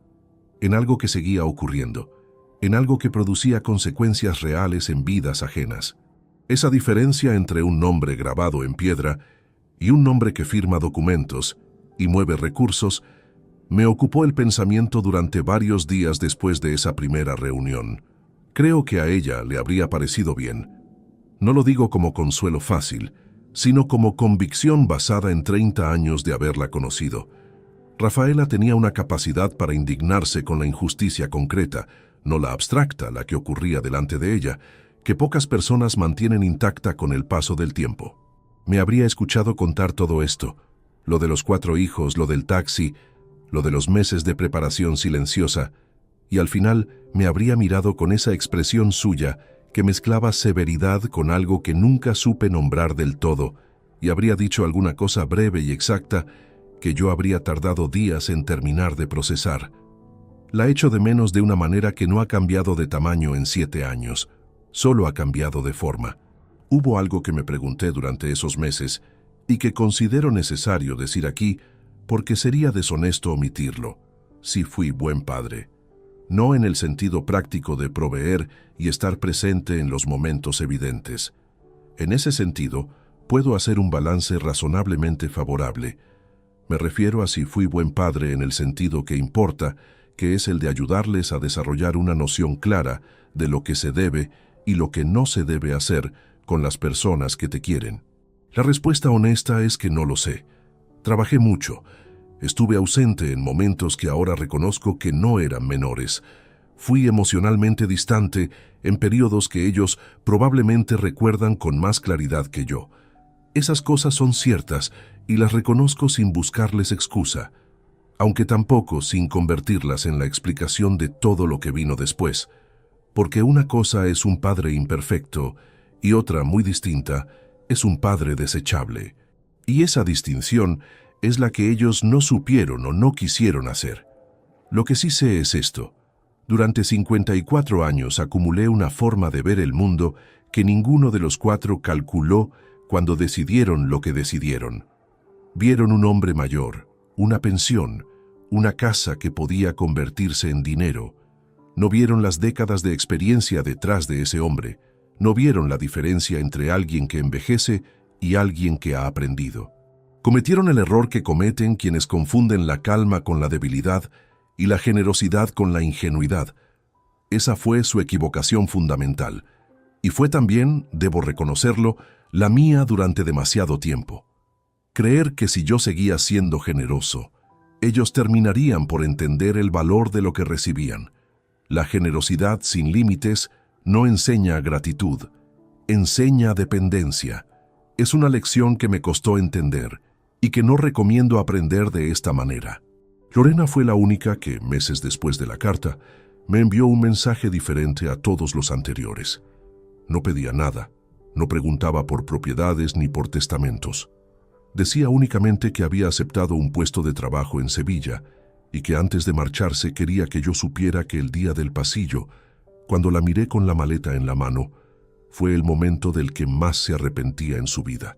en algo que seguía ocurriendo, en algo que producía consecuencias reales en vidas ajenas. Esa diferencia entre un nombre grabado en piedra y un nombre que firma documentos y mueve recursos me ocupó el pensamiento durante varios días después de esa primera reunión. Creo que a ella le habría parecido bien. No lo digo como consuelo fácil, sino como convicción basada en 30 años de haberla conocido. Rafaela tenía una capacidad para indignarse con la injusticia concreta, no la abstracta, la que ocurría delante de ella, que pocas personas mantienen intacta con el paso del tiempo. Me habría escuchado contar todo esto, lo de los 4 hijos, lo del taxi, lo de los meses de preparación silenciosa, y al final me habría mirado con esa expresión suya que mezclaba severidad con algo que nunca supe nombrar del todo, y habría dicho alguna cosa breve y exacta que yo habría tardado días en terminar de procesar. La echo de menos de una manera que no ha cambiado de tamaño en 7 años, solo ha cambiado de forma. Hubo algo que me pregunté durante esos meses y que considero necesario decir aquí porque sería deshonesto omitirlo. Si fui buen padre. No en el sentido práctico de proveer y estar presente en los momentos evidentes. En ese sentido, puedo hacer un balance razonablemente favorable. Me refiero a si fui buen padre en el sentido que importa, que es el de ayudarles a desarrollar una noción clara de lo que se debe y lo que no se debe hacer con las personas que te quieren. La respuesta honesta es que no lo sé. Trabajé mucho. Estuve ausente en momentos que ahora reconozco que no eran menores. Fui emocionalmente distante en periodos que ellos probablemente recuerdan con más claridad que yo. Esas cosas son ciertas y las reconozco sin buscarles excusa, aunque tampoco sin convertirlas en la explicación de todo lo que vino después, porque una cosa es un padre imperfecto y otra muy distinta es un padre desechable. Y esa distinción es la que ellos no supieron o no quisieron hacer. Lo que sí sé es esto. Durante 54 años acumulé una forma de ver el mundo que ninguno de los 4 calculó cuando decidieron lo que decidieron. Vieron un hombre mayor, una pensión, una casa que podía convertirse en dinero. No vieron las décadas de experiencia detrás de ese hombre. No vieron la diferencia entre alguien que envejece y alguien que ha aprendido. Cometieron el error que cometen quienes confunden la calma con la debilidad y la generosidad con la ingenuidad. Esa fue su equivocación fundamental. Y fue también, debo reconocerlo, la mía durante demasiado tiempo. Creer que si yo seguía siendo generoso, ellos terminarían por entender el valor de lo que recibían. La generosidad sin límites no enseña gratitud, enseña dependencia. Es una lección que me costó entender y que no recomiendo aprender de esta manera. Lorena fue la única que, meses después de la carta, Me envió un mensaje diferente a todos los anteriores. No pedía nada, no preguntaba por propiedades ni por testamentos. Decía únicamente que había aceptado un puesto de trabajo en Sevilla y que antes de marcharse quería que yo supiera que el día del pasillo, cuando la miré con la maleta en la mano, fue el momento del que más se arrepentía en su vida,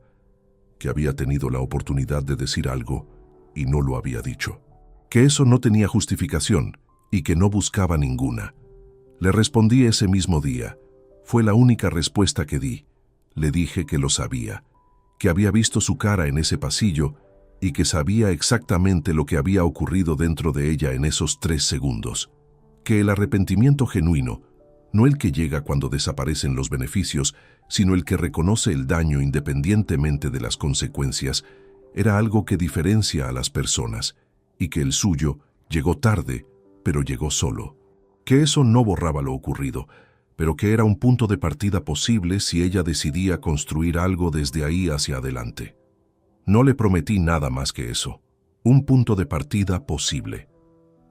que había tenido la oportunidad de decir algo y no lo había dicho, que eso no tenía justificación y que no buscaba ninguna. Le respondí ese mismo día. Fue la única respuesta que di. Le dije que lo sabía, que había visto su cara en ese pasillo y que sabía exactamente lo que había ocurrido dentro de ella en esos 3 segundos. Que el arrepentimiento genuino, no el que llega cuando desaparecen los beneficios, sino el que reconoce el daño independientemente de las consecuencias, era algo que diferencia a las personas, y que el suyo llegó tarde, pero llegó solo. Que eso no borraba lo ocurrido, pero que era un punto de partida posible si ella decidía construir algo desde ahí hacia adelante. No le prometí nada más que eso. Un punto de partida posible.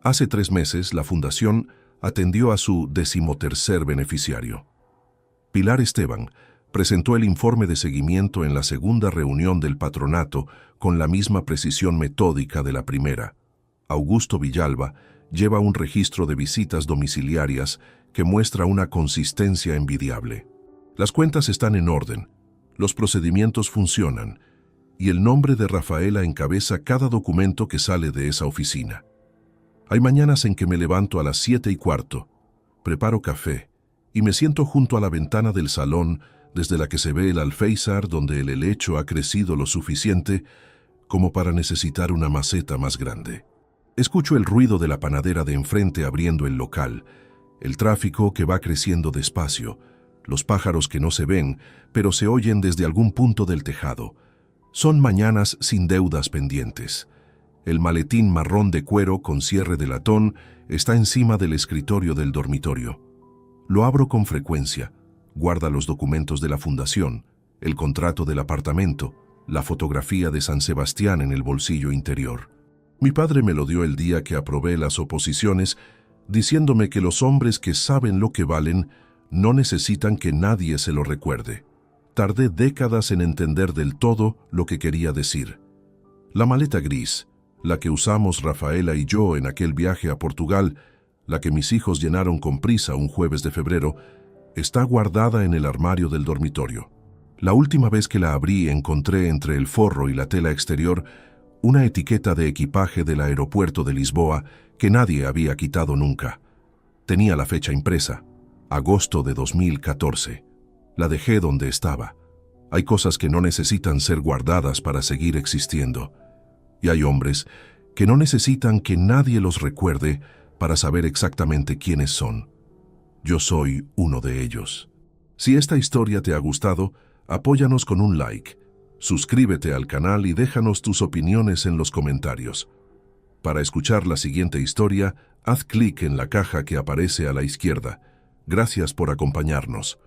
Hace 3 meses, la Fundación atendió a su 13º beneficiario. Pilar Esteban presentó el informe de seguimiento en la segunda reunión del patronato con la misma precisión metódica de la primera. Augusto Villalba lleva un registro de visitas domiciliarias que muestra una consistencia envidiable. Las cuentas están en orden, los procedimientos funcionan, y el nombre de Rafaela encabeza cada documento que sale de esa oficina. Hay mañanas en que me levanto a las 7:15, preparo café y me siento junto a la ventana del salón desde la que se ve el alféizar donde el helecho ha crecido lo suficiente como para necesitar una maceta más grande. Escucho el ruido de la panadera de enfrente abriendo el local, el tráfico que va creciendo despacio, los pájaros que no se ven, pero se oyen desde algún punto del tejado. Son mañanas sin deudas pendientes. El maletín marrón de cuero con cierre de latón está encima del escritorio del dormitorio. Lo abro con frecuencia. Guarda los documentos de la fundación, el contrato del apartamento, la fotografía de San Sebastián en el bolsillo interior. Mi padre me lo dio el día que aprobé las oposiciones, diciéndome que los hombres que saben lo que valen no necesitan que nadie se lo recuerde. Tardé décadas en entender del todo lo que quería decir. La maleta gris, la que usamos Rafaela y yo en aquel viaje a Portugal, la que mis hijos llenaron con prisa un jueves de febrero, está guardada en el armario del dormitorio. La última vez que la abrí encontré entre el forro y la tela exterior una etiqueta de equipaje del aeropuerto de Lisboa que nadie había quitado nunca. Tenía la fecha impresa, agosto de 2014. La dejé donde estaba. Hay cosas que no necesitan ser guardadas para seguir existiendo. Y hay hombres que no necesitan que nadie los recuerde para saber exactamente quiénes son. Yo soy uno de ellos. Si esta historia te ha gustado, apóyanos con un like. Suscríbete al canal y déjanos tus opiniones en los comentarios. Para escuchar la siguiente historia, haz clic en la caja que aparece a la izquierda. Gracias por acompañarnos.